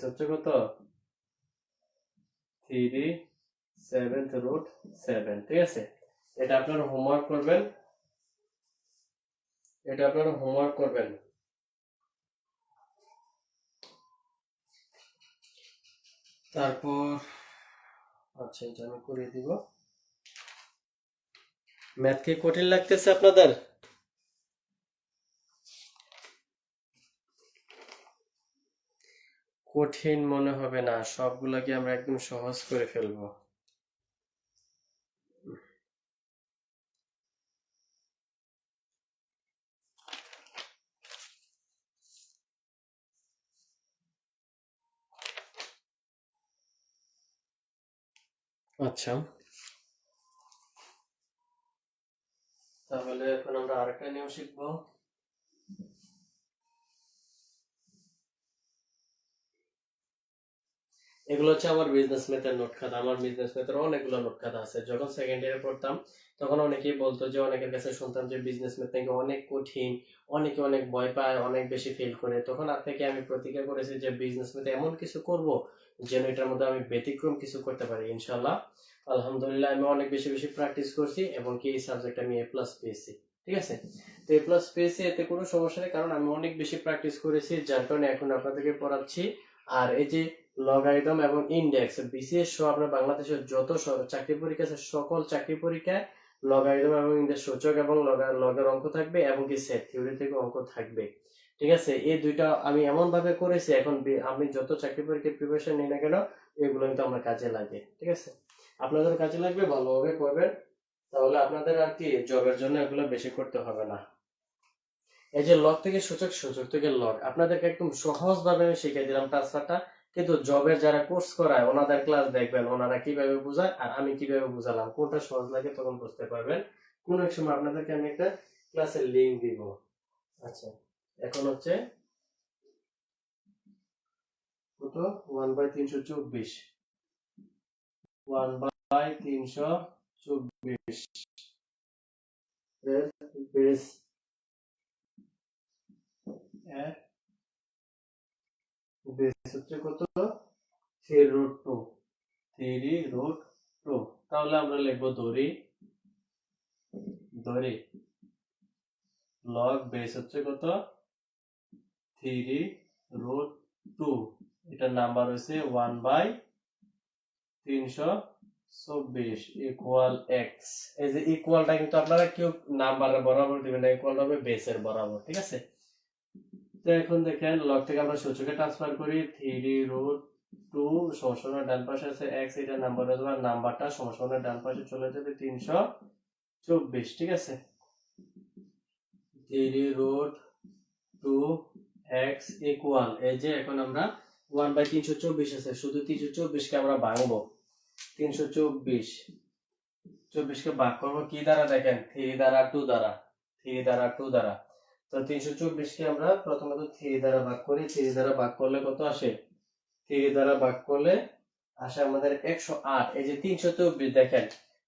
হচ্ছে কত, 3/7, ঠিক আছে। এটা আপনারা হোমওয়ার্ক করবেন, তারপর আচ্ছা এটা আমি করে দিব। ম্যাথ কি কঠিন লাগতেছে আপনাদের? কঠিন মনে হবে না, সবগুলাকে আমরা একদম সহজ করে ফেলবো। আচ্ছা, তাহলে এখন আমরা আরেকটা নিয়ম শিখবো। এগুলো হচ্ছে আমার বিজনেস ম্যাথের নোট খাতা। আমার বিজনেস ম্যাথের অনেকগুলো নোট খাতা আছে। যখন সেকেন্ড ইয়ারে পড়তাম তখন অনেকেই বলতো, যে অনেকের কাছে শুনতাম যে বিজনেস ম্যাথ নাকি অনেক কঠিন, অনেকে অনেক ভয় পায়, অনেক বেশি ফেল করে। তখন আর থেকে আমি প্রতিজ্ঞা করেছি যে বিজনেস ম্যাথে এমন কিছু করব যেন এটার মধ্যে আমি ব্যতিক্রম কিছু করতে পারি ইনশাল্লাহ। আলহামদুলিল্লাহ আমি অনেক বেশি বেশি প্র্যাকটিস করছি এবং কি এই সাবজেক্ট আমি এ প্লাস পেয়েছি। ঠিক আছে, তো এ প্লাস পেয়েছি, এতে কোনো সমস্যা নেই, কারণ আমি অনেক বেশি প্র্যাকটিস করেছি, যার কারণে এখন আপনাদেরকে পড়াচ্ছি। আর এই যে লগারিদম এবং ইন্ডেক্স, বিসিএস সহ আপনার বাংলাদেশের যত চাকরি পরীক্ষা আছে সকল চাকরি পরীক্ষায় লগারিদম এবং ইন্ডেক্স সূচক এবং লগের অঙ্ক থাকবে এবং কি সেট থিওরি থেকে অঙ্ক থাকবে। ঠিক আছে, এই দুইটা আমি এমন ভাবে করেছি, এখন আমি যত চাকরি পরীক্ষার প্রিপারেশন নিই না কেন এগুলো কিন্তু আমার কাজে লাগে। ঠিক আছে, আপনাদের কাজে লাগবে, ভালোভাবে করবেন, তাহলে আপনাদের আর কি জবের জন্য এগুলো বেশি করতে হবে না। এই যে লগ থেকে সূচক, সূচক থেকে লগ, আপনাদেরকে একদম সহজ ভাবে আমি শিখিয়ে দিলাম ট্রান্সফারটা। কিন্তু জবের যারা কোর্স করায় ওনাদের ক্লাস দেখবেন, ওনারা কিভাবে বোঝায় আর আমি কিভাবে বুঝালাম, কোনটা সহজ লাগে তখন বুঝতে পারবেন। কোন এক সময় আপনাদেরকে আমি একটা ক্লাসের লিঙ্ক দিব। আচ্ছা, এখন হচ্ছে কত, 1/324, 1/324 বেস বেস হচ্ছে কত, 3√2, 3√2। তাহলে আমরা লিখবো ধরি, ধরি লগ বেস হচ্ছে কত, 3√2, এটার নাম্বার হচ্ছে 1/324 ইকুয়াল এক্স। এই যে ইকুয়ালটা কিন্তু আপনারা কেউ নাম্বারের বরাবর দিবেন না, ইকুয়াল হবে বেসের বরাবর। ঠিক আছে, তো এখন দেখেন লগ থেকে আমরা সূচকে ট্রান্সফার করি, 3√2 সমান ডান পাশে আছে এক্স, এটা নাম্বার হবে, নাম্বারটা সমান ডান পাশে চলে যাবে 324। ঠিক আছে, 3√2 এক্স ইকুয়াল, এই যে এখন আমরা 1/324 আছে, শুধু 324 কে আমরা ভাঙবো, 324 কে ভাগ করবো কি দ্বারা, দেখেন 3 দ্বারা 2 দ্বারা, 3 দ্বারা 2 দ্বারা। তো 324 কে আমরা প্রথমত 3 দ্বারা ভাগ করি, 3 দ্বারা ভাগ করলে কত আসে, 3 দ্বারা ভাগ করলে আসে আমাদের 108। এই যে 324 দেখেন,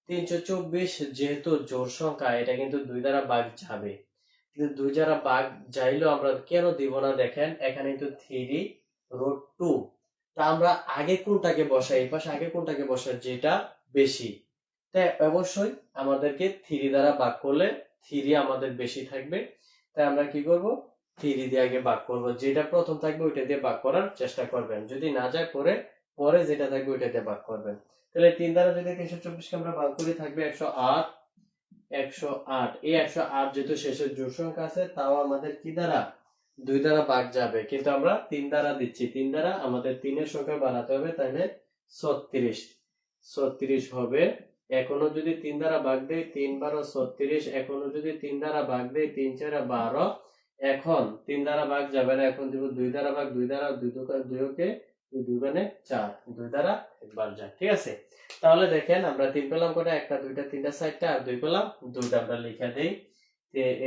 324 যেহেতু জোড় সংখ্যা, এটা কিন্তু 2 দ্বারা ভাগ যাবে, কিন্তু 2 দ্বারা ভাগ যাইলেও আমরা কেন দিব না, দেখেন এখানে কিন্তু 3√2, তা আমরা আগে কোনটাকে বসাই, এই পাশে আগে কোনটাকে বসাই যেটা বেশি, তাই অবশ্যই আমাদেরকে 3 দ্বারা ভাগ করলে 3 আমাদের বেশি থাকবে, তাই আমরা কি করব, 3 দিয়ে আগে ভাগ করব, যেটা প্রথম থাকবে ওইটা দিয়ে ভাগ করার চেষ্টা করবেন, যদি না যায় পরে পরে যেটা থাকবে ওইটা দিয়ে ভাগ করবেন। তাহলে 3 দ্বারা যদি 324 কে আমরা ভাগ করি থাকবে 108, 108, এই 108 যেহেতু শেষের জোড় সংখ্যা আছে, তাও আমাদের কি দ্বারা 2 দ্বারা ভাগ যাবে, কিন্তু আমরা 3 দ্বারা দিচ্ছি, 3 দ্বারা আমাদের 3 এর সংখ্যা বাড়াতে হবে, তাহলে 36, 36 হবে। এখনো যদি 3 দ্বারা ভাগ দেই, 3 12 36, এখনো যদি 3 দ্বারা ভাগ দেই, 3 4 12, এখন 3 দ্বারা ভাগ যাবে না, এখন দিব 2 দ্বারা ভাগ, 2 দ্বারা 2 2 কে 2 মানে 4, 2 দ্বারা একবার যায়। ঠিক আছে, তাহলে দেখেন আমরা 3 পেলাম কটা, একটা দুইটা তিনটা চারটা, আর 2 পেলাম দুইটা, আমরা লিখে দেই।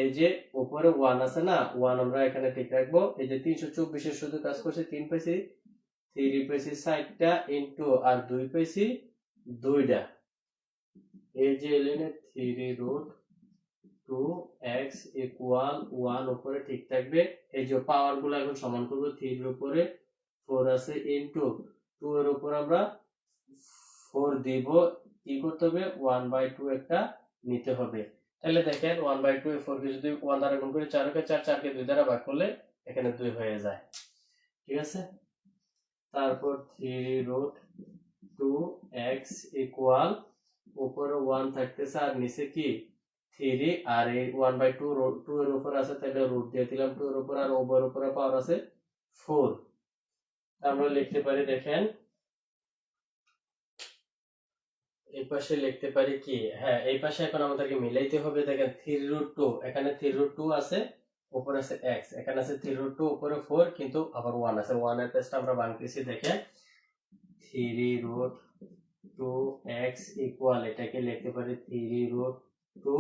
এই যে উপরে 1 আছে না, 1 আমরা এখানে ঠিক রাখবো। এই যে 324 এর শুধু কাজ করছে 3 পাইছি, 3 পাইছি 4টা ইনটু আর 2 পাইছি 2টা, এই যে এলেনে 3√2 এক্স ইকুয়াল 1 উপরে ঠিক থাকবে। এই যে পাওয়ার গুলো এখন সমান করবো, 3 এর উপরে 4 আছে ইনটু 2 এর উপর আমরা 4 দিব, কি করতে হবে 1/2 একটা নিতে হবে। তাহলে দেখেন 1/2 এ 4 কে যদি 1 দ্বারা গুণ করি 4 কে 4, 4 কে 2 দ্বারা ভাগ করলে এখানে 2 হয়ে যায়। ঠিক আছে, তারপর 3√2 এক্স ইকুয়াল, উপরে 1 থাকতেছে আর নিচে কি 3, আর এই 1/2 2 এর উপর আছে, তাহলে রুট দিয়ে দিলাম 2 এর উপর, আর ওভার উপরে পাওয়ার আছে 4, আমরা লিখতে পারি, দেখেন এই পাশে লিখতে পারি কি, হ্যাঁ এই পাশে এখন আমাদেরকে মিলাইতে হবে। দেখেন 3√2, এখানে 3√2 আছে, উপরে আছে x, এখানে আছে 3√2, উপরে 4, কিন্তু আবার 1 আছে, 1 এর পেজটা আমরা ভাঙতেছি। দেখেন 3√2 x ইকুয়াল, এটাকে লিখতে পারি 3√2,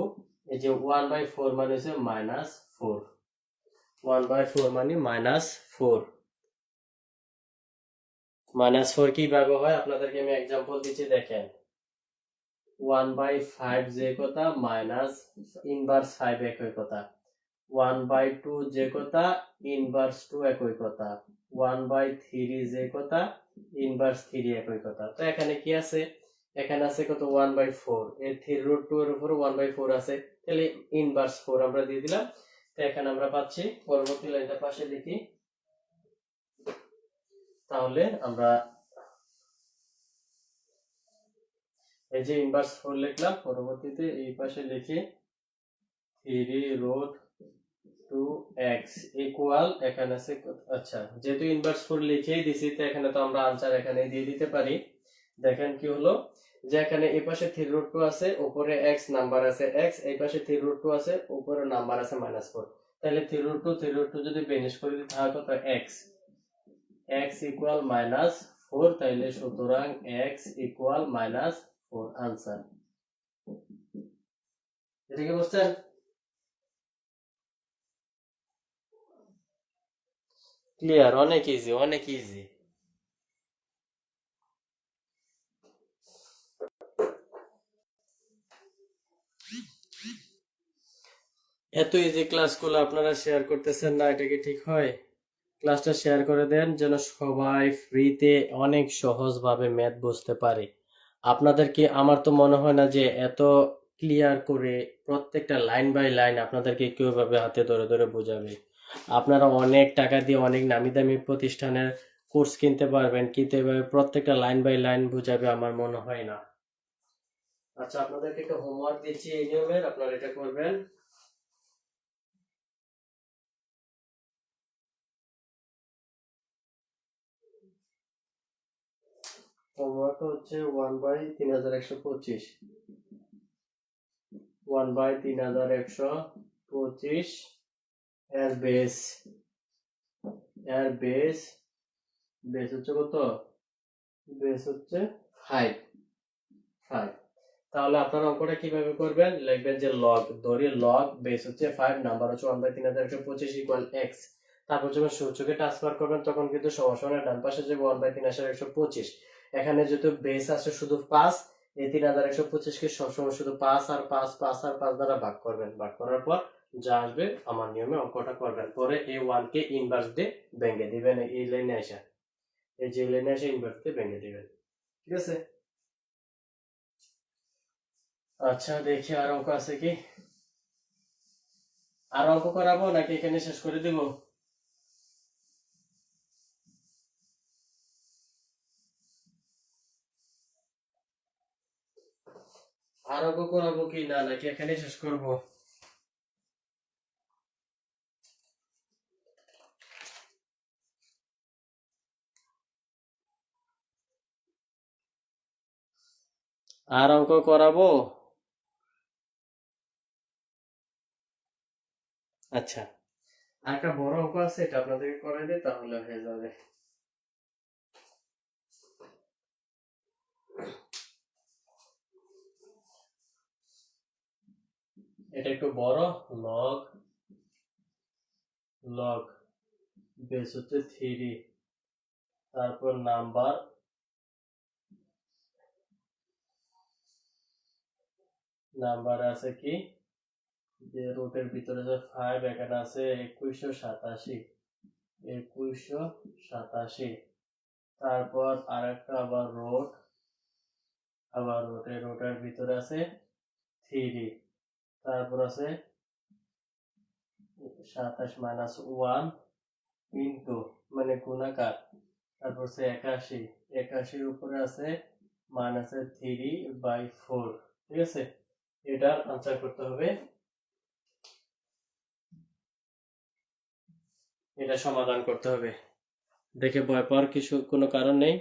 এই যে 1/4 মানে হচ্ছে -4, 1/4 মানে -4, -4 কিভাবে হয় আপনাদেরকে আমি एग्जांपल দিচ্ছি দেখেন 1/5 যে কথা মাইনাস ইনভার্স 5 একই কথা 1/2 যে কথা ইনভার্স 2 একই কথা 1/3 যে কথা ইনভার্স 3 একই কথা। তো এখানে কি আছে, এখানে আছে কত 1/4 এর 3√2 এর উপর 1/4 আছে, তাহলে ইনভার্স 4 আমরা দিয়ে দিলাম। তো এখানে আমরা পাচ্ছি, পরবর্তী লাইনটা পাশে লিখি, তাহলে আমরা এই যে ইনভার্স 4 লিখলাম, পরবর্তীতে এই পাশে লিখি 3√2x ইকুয়াল এখানে আছে আচ্ছা যেহেতু ইনভার্স 4 লিখেই দিছি তো এখানে তো আমরা আনসার এখানে দিয়ে দিতে পারি। দেখেন কি হলো যে এখানে এই পাশে 3√2 আছে, উপরে x নাম্বার আছে x, এই পাশে 3√2 আছে, উপরে নাম্বার আছে -4, তাহলে 3√2 যদি বেনিশ করে দিই তাহলে কত x ইকুয়াল -4, তাহলে সুতরাং x ইকুয়াল -4 আনসার। এটা কি বুঝছেন? ক্লিয়ার? অনেক ইজি, অনেক ইজি। এত ইজি ক্লাসগুলো আপনারা শেয়ার করতেছেন না, এটা কি ঠিক হয়? ক্লাসটা শেয়ার করে দেন যেন সবাই ফ্রিতে অনেক সহজভাবে ম্যাথ বুঝতে পারে। আপনাদেরকে, আমার তো মনে হয় না যে এত ক্লিয়ার করে প্রত্যেকটা লাইন বাই লাইন আপনাদেরকে কিভাবে হাতে ধরে ধরে বোঝাবে। আপনারা অনেক টাকা দিয়ে অনেক নামি দামি প্রতিষ্ঠানের কোর্স কিনতে পারবেন, কিন্তু এভাবে প্রত্যেকটা লাইন বাই লাইন বুঝাবে আমার মনে হয় না। আচ্ছা, আপনাদেরকে একটা হোমওয়ার্ক দিচ্ছি এই নিয়মের, আপনারা এটা করবেন। হোমওয়ার্ক হচ্ছে 1/3125 1/3125 এর বেস, বেস হচ্ছে কত? বেস হচ্ছে 5। তাহলে আপনারা অঙ্কটা কিভাবে করবেন, লিখবেন যে লগ ধরি, লগ বেস হচ্ছে 5, নাম্বার হচ্ছে 1/3125 ইকুয়াল x। তারপর যখন সূচকে ট্রান্সফার করবেন তখন কিন্তু সমাসনের ডান পাশে যে 1/3125, এখানে যেহেতু বেস আছে শুধু 5, এই 3125 কে সবসময় শুধু 5 আর 5 5 আর 5 দ্বারা ভাগ করবেন, ভাগ করার পর যা আসবে আমার নিয়মে অঙ্কটা করবেন, পরে এই 1 কে ইনভার্স দিয়ে ভেঙে দিবেন, এই লাইনে আসা, এই যে লাইনে এসে ইনভার্স দিয়ে ভেঙে দিবেন। ঠিক আছে? আচ্ছা, দেখি আর অঙ্ক আছে কি? আর অঙ্ক করাবো নাকি এখানে শেষ করে দিব? আর অঙ্ক করাবো কি না, নাকি এখানে শেষ করব? আর অঙ্ক করাবো? আচ্ছা, আর একটা বড় অঙ্ক আছে, এটা আপনাদেরকে করাই দিই তাহলে হয়ে যাবে। এটা একটু বড়। লগ লগ বেস হচ্ছে 3, তারপর নাম্বার আছে কি যে রুটের ভিতরে যে 5, এখানে আছে 2187। তারপর আরেকটা আবার রোটের ভিতরে আছে 3, তারপর আছে 27 মাইনাস 1 ইন্টু মানে গুণাকার, তারপর আছে 81 উপরে আছে মাইনাসের 3/4। ঠিক আছে? এটার আনসার করতে হবে, এটা সমাধান করতে হবে। দেখে ভয় পাওয়ার কোনো কারণ নেই,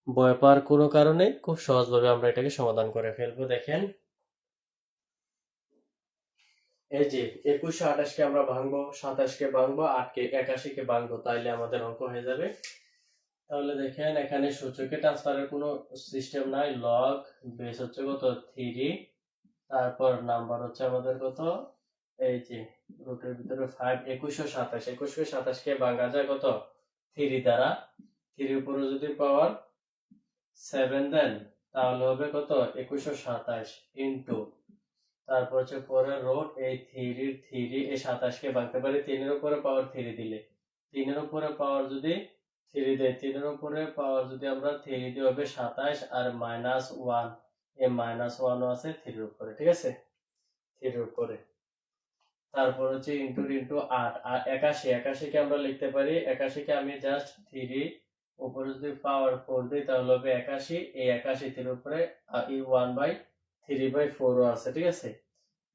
ভয় পাওয়ার কোনো কারণ নেই, খুব সহজভাবে আমরা এটাকে সমাধান করে ফেলবো। দেখেন এই যে 2128 কে আমরা ভাঙবো, 27 কে ভাঙবো, 8 কে 81 কে ভাঙবো, তাইলে আমাদের অঙ্ক হয়ে যাবে। তাহলে দেখেন এখানে সূচকে ট্রান্সফারের কোনো সিস্টেম নাই, লগ বেস হচ্ছে কত 3, তারপর নাম্বার হচ্ছে আমাদের কত, এই যে রুটের ভিতরে 5, 2127 কে ভাঙা যায় কত 3 দ্বারা, 3 উপরে যদি পাওয়ার 7 দেন তাহলে হবে কত 2127 ইন্টু, তারপর হচ্ছে পরে রুট এই 3 এই 27 কে ভাঙতে পারি 3 এর উপরে পাওয়ার 3 দিলে, 3 এর উপরে পাওয়ার যদি 3 দেয়, 3 এর উপরে পাওয়ার যদি আমরা 3 দিই হবে 27 আর -1, এই -1 আছে 3 এর উপরে, ঠিক আছে, 3 এর উপরে। তারপর হচ্ছে ইন্টু ইন্টু 8 আর 81 কে আমরা লিখতে পারি, 81 কে আমি জাস্ট 3 উপরে যদি পাওয়ার 4 দিই তাহলে হবে 81, এই 81 3 উপরে এই 1/3/4 আছে, ঠিক আছে,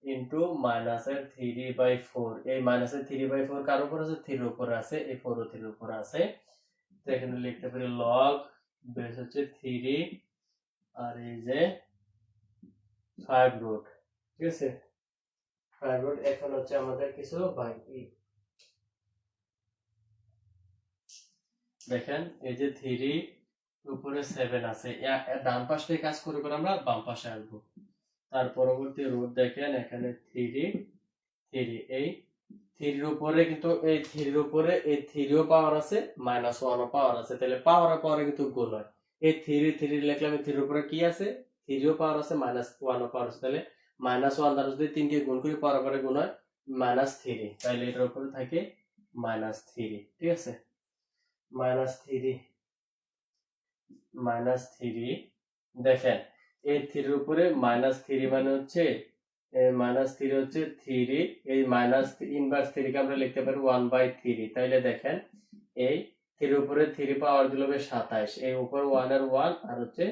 ইন্টু মাইনাসের 3/4, এই মাইনাসের 3/4 কার উপর আছে 3 এর উপরে আছে, এই 4 ও 3 এর উপরে আছে। তো এখানে লিখতে পারি লগ বেস হচ্ছে 3 আর এই যে 5 রুট, ঠিক আছে, 5 রুট। এখন হচ্ছে আমাদের কিছু বাকি, দেখেন এই যে 3 উপরে 7 আছে, ডান পাশ থেকে কাজ করে করে আমরা বাম পাশে আসবো। তার পরবর্তী রুট দেখেন এখানে 3 এই 3 এর উপরে কিন্তু এই 3 এর উপরে এই 3 ও পাওয়ার আছে -1 ও পাওয়ার আছে, তাহলে পাওয়ারে পাওয়ারে কিন্তু গুণ হয়। এই 3 লিখলাম, এই 3 এর উপরে কি আছে 3 ও পাওয়ার আছে -1 ও পাওয়ার আছে, তাহলে -1 দ্বারা যদি 3 কে গুণ করি পাওয়ার পরে গুণ হয় -3, তাহলে এটার উপরে থাকে -3, ঠিক আছে, -3 দেখেন এই 3 এর উপরে -3 মানে হচ্ছে -3 হচ্ছে 3, এই মাইনাস ইনভার্স 3 কে আমরা লিখতে পারি 1/3, তাইলে দেখেন এই 3 এর উপরে 3 পাওয়ার দিলে হবে 27, এই উপর 1 এর 1 আর হচ্ছে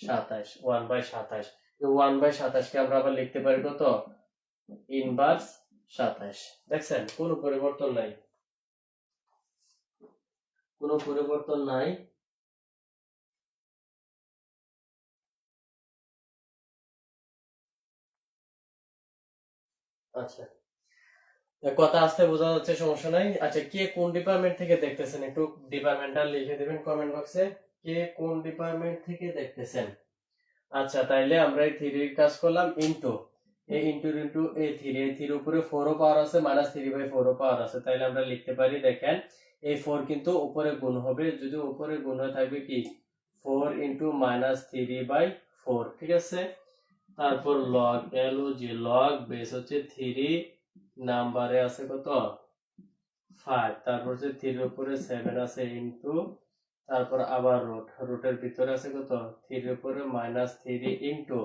27, 1/27, এই 1/27 কে আমরা আবার লিখতে পারি কত ইনভার্স 27। দেখছেন কোনো পরিবর্তন নাই, কোনো পরিবর্তন নাই। আচ্ছা, কথা আসতে বোঝা যাচ্ছে, সমস্যা নাই। আচ্ছা, কে কোন ডিপার্টমেন্ট থেকে দেখতেছেন একটু ডিপার্টমেন্টটা লিখে দিবেন কমেন্ট বক্সে, কে কোন ডিপার্টমেন্ট থেকে দেখতেছেন। আচ্ছা, তাইলে আমরা এই 3 এর কাজ করলাম ইনটু এই ইনটু এই 3, এই 3 উপরে 4 ও পাওয়ার আছে -3/4 ও পাওয়ার আছে, তাইলে আমরা লিখতে পারি দেখেন এই 4 কিন্তু উপরে গুণ হবে, যদি উপরে গুণ হয়ে থাকবে কি 4 ইনটু -3/4, ঠিক আছে। তারপর লগ LOG, লগ বেস হচ্ছে 3, নাম্বারে আছে কত 5, তারপর হচ্ছে 3 এর উপরে 7 আছে ইনটু, তারপর আবার রুটের ভিতরে আছে কত 3 এর উপরে -3 ইনটু,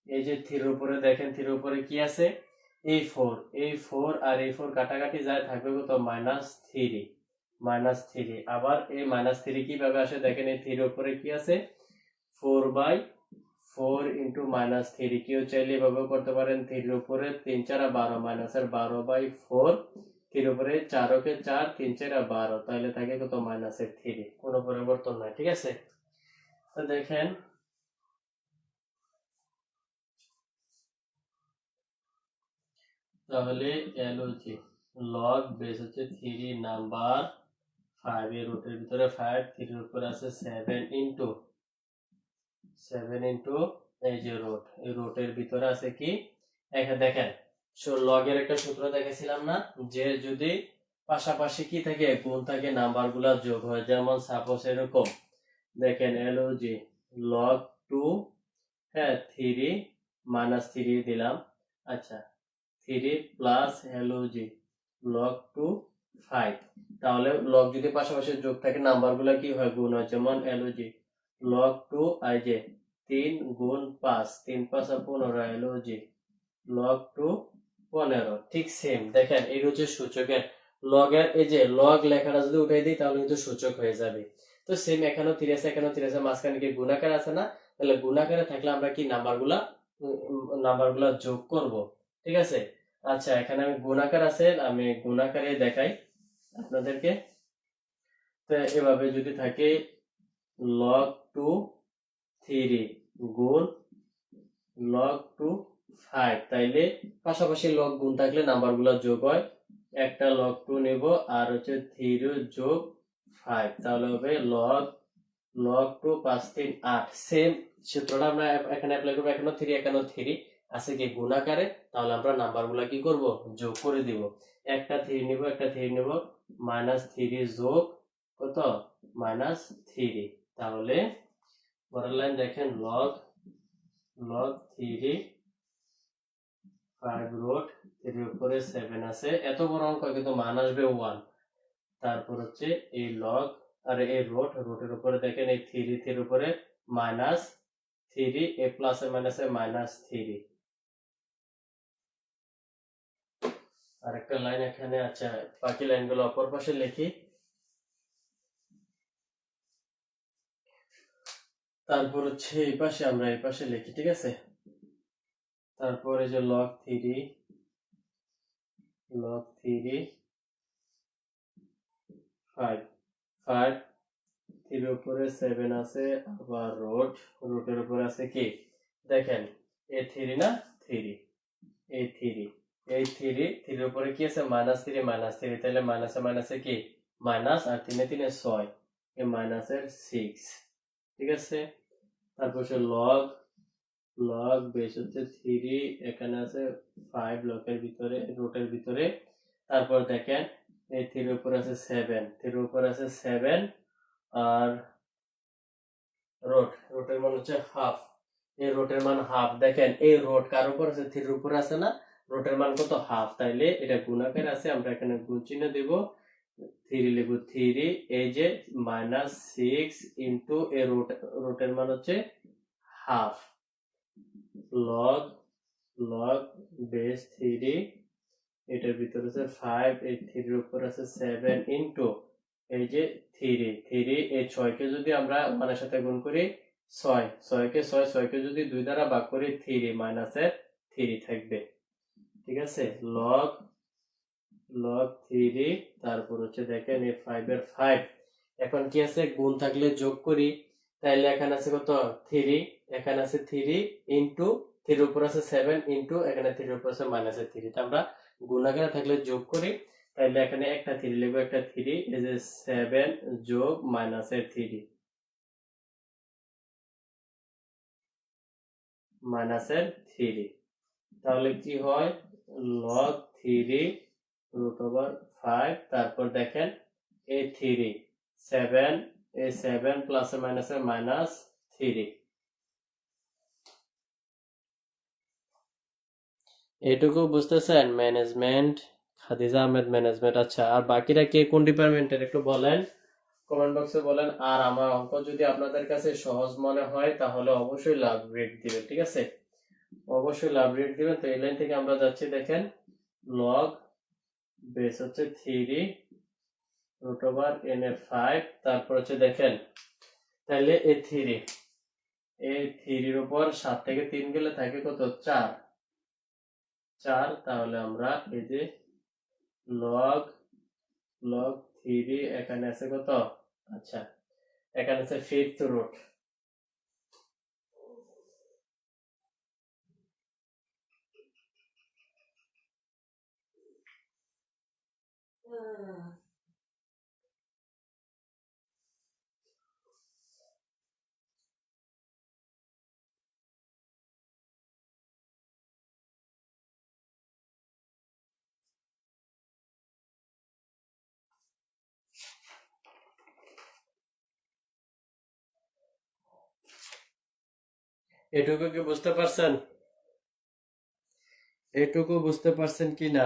এই যে 3 এর উপরে দেখেন 3 এর উপরে কি আছে এই 4, এই 4 আর এই 4 কাটাকাটি যায় থাকবে কত -3, আবার এই -3 কিভাবে আসে দেখেন এই 3 এর উপরে কি আছে 4/4 ইনটু -3, কেউ চাইলে এভাবেও করতে পারেন, 3 এর উপরে 3 4 12 মাইনাসের 12/4, 3 উপরে 4 কে 4 3 4 12, তাহলে থাকে কত -3, কোনো পরিবর্তন নাই, ঠিক আছে। তো দেখেন তাহলে LOG লগ বেস হচ্ছে 3 নাম্বার 5, এর রুটের ভিতরে 5, 3 এর উপরে আছে 7 ইনটু এই যে রুট, এই রুটের ভিতরে আছে কি এখানে দেখেন লগের একটা সূত্র দেখেছিলাম না, যে যদি পাশাপাশি কি থাকে গুণ থাকে নাম্বার গুলা যোগ হয়, যেমন সাপোজ এরকম দেখেন LOG log 2, হ্যাঁ 3 -3 দিলাম, আচ্ছা 3 প্লাস LOG log 2 5, তাহলে লগ যদি পাশাপাশি যোগ থাকে নাম্বার গুলা কি হয় গুণ হয়, যেমন LOG log 2 আই যে 3 গুণ 5, 3 5 15, LOG log 2 15, ঠিক সেম দেখেন এই হচ্ছে সূচকের লগের, এই যে লগ লেখাটা যদি উঠাই দিই তাহলে কিন্তু সূচক হয়ে যাবে। তো সেম এখানেও 3 আছে, এখানেও 3 আছে, মাঝখানে কি গুণাকার আছে না, তাহলে গুণাকারে থাকলে আমরা কি নাম্বারগুলা যোগ করব, ঠিক আছে। আচ্ছা, এখানে আমি গুণাকার আছে, আমি গুণাকারে দেখাই আপনাদেরকে। তো এভাবে যদি থাকে log 2 3 গুণ log 2 5, তাইলে পাশাপাশি লগ গুণ থাকলে নাম্বারগুলো যোগ হয়, একটা log 2 নেব আর হচ্ছে 3 যোগ 5, তাহলে হবে log 2 5 3 8, সেম সূত্রটা আমরা এখানে অ্যাপ্লাই করব, এখানেও 3 এখানেও 3 আছে কি গুণাকারে, তাহলে আমরা নাম্বারগুলো কি করব যোগ করে দিব, একটা 3 নিব একটা 3 নিব -3 যোগ কত -3। তাহলে পরের লাইন দেখেন log 3 5 রুট 3 এর উপরে 7 আছে, এত বড় অঙ্ক কিন্তু মান আসবে 1। তারপর হচ্ছে এই log আর এই রুটের উপরে দেখেন এই 3 এর উপরে -3, এ প্লাসে মাইনাসে -3। আরেকটা লাইন এখানে, আচ্ছা বাকি লাইনগুলো অপর পাশে লিখি। তারপর হচ্ছে এই পাশে আমরা এই পাশে লিখি, ঠিক আছে। তারপরে যে log 3 5 5 3 এর উপরে 7 আছে, আবার রুটের উপরে আছে কি দেখেন এই 3 না 3, এই 3 এর উপরে কি আছে -3 তাহলে মাইনাসে মাইনাসে কি মাইনাস, আর 3 3 6, এই মাইনাসের 6, ঠিক আছে। তারপর সে log বেস হচ্ছে 3, এখানে আছে 5 রুটের ভিতরে। তারপর দেখেন এই 3 এর উপর আছে 7, আর রুটের মান হচ্ছে হাফ, এই রুটের মান হাফ। দেখেন এই রুট কার উপর আছে, 3 এর উপর আছে না, রুটের মান কত হাফ, তাইলে এটা গুণাকার আছে, আমরা এখানে গুণ চিহ্ন দেব, 3 লিখব 3, এই যে -6 ইনটু এই রুটের মান হচ্ছে হাফ, log বেস 3, এটার ভিতরে আছে 5, এই 3 এর উপর আছে 7 ইনটু এই যে 3, এই 6 কে যদি আমরা 1 এর সাথে গুণ করি 6 কে 6 কে যদি 2 দ্বারা ভাগ করি 3 মাইনাসের 3 থাকবে, ঠিক আছে। log 3, তারপর হচ্ছে দেখেন এই 5 এর 5, এখন কি আছে গুণ থাকলে যোগ করি, তাইলে এখানে আছে কত 3, এখানে আছে 3 ইনটু 3 এর উপর আছে 7 ইনটু এখানে 3 এর উপর আছে -3, তা আমরা গুণ আকারে থাকলে যোগ করি, তাইলে এখানে একটা 3 লিখব, একটা 3, এই যে 7 যোগ -3 তাহলে কি হয় log 3 √5, তারপর দেখেন এই 3 7, এই 7 প্লাসে মাইনাসে -3। এটুকু বুঝতেছেন? Management, Khadija Ahmed management. আচ্ছা, আর বাকিরা কে কোন ডিপার্টমেন্টের একটু বলেন, কমেন্ট বক্সে বলেন। আর আমার অঙ্ক যদি আপনাদের কাছে সহজ মনে হয় তাহলে অবশ্যই লাভ রেট দিবেন, ঠিক আছে, অবশ্যই লাভ রেট দিবেন। তো এই লাইন থেকে আমরা যাচ্ছি, দেখেন log বেস হচ্ছে 3 √n5, তারপর হচ্ছে দেখেন তাহলে এই 3 এর উপর 7 থেকে 3 গেলে থাকে কত 4, তাহলে আমরা এই যে log 3, এখানে আছে কত, আচ্ছা এখানে আছে 5th রুট, এটুকু কি বুঝতে পারছেন? এটুকু বুঝতে পারছেন কি না?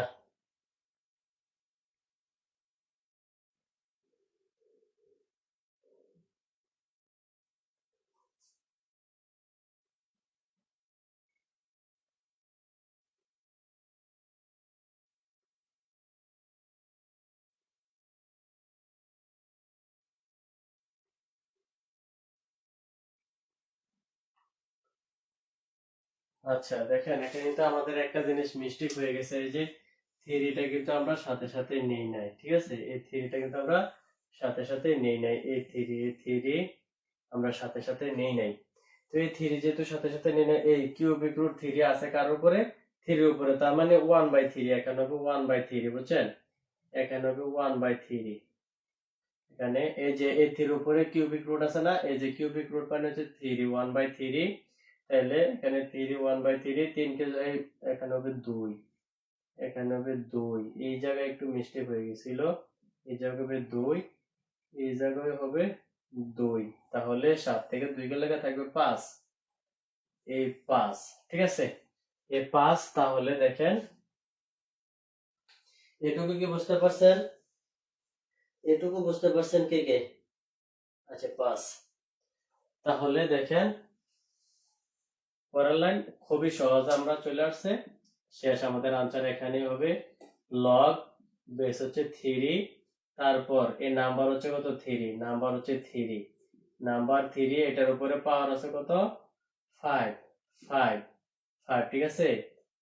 আচ্ছা দেখেন, এখানে কিন্তু আমাদের একটা জিনিস মিস্টেক হয়ে গেছে, এই যে থ্রিটা কিন্তু আমরা সাথে সাথে নেই নাই, ঠিক আছে, এই থ্রিটা কিন্তু আমরা সাথে সাথে নেই নাই, এই থ্রি আমরা সাথে সাথে নেই নাই। তো এই থ্রি যেহেতু সাথে সাথে নেই নাই, এই কিউবিক রুট 3 আছে কার উপরে, 3 এর উপরে, তার মানে 1/3, এখানে হবে 1/3, বুঝছেন, এখানে হবে 1/3। এখানে এই যে এই 3 এর উপরে কিউবিক রুট আছে না, এই যে কিউবিক রুট মানে হচ্ছে 3 1/3, তাহলে এখানে 3 1/3, 3 কে এখানে হবে 2, এখানে হবে 2, এই জায়গায় একটু মিস্টেক হয়ে গেছিল, এই জায়গায় হবে 2, এই জায়গায় হবে 2, তাহলে 7 থেকে 2 গেলে থাকবে 5, এই 5, ঠিক আছে, এই 5। তাহলে দেখেন এটুকু কি বুঝতে পারছেন? এটুকু বুঝতে পারছেন কে কে? আচ্ছা 5। তাহলে দেখেন পরের লাইন খুবই সহজ, আমরা চলে আসছে শেষ। আমাদের আনসার এখানে হবে লগ বেস হচ্ছে 3, তারপর এই নাম্বার হচ্ছে কত 3, নাম্বার হচ্ছে 3, নাম্বার 3, এটার উপরে পাওয়ার আছে কত 5, 5, 5, ঠিক আছে।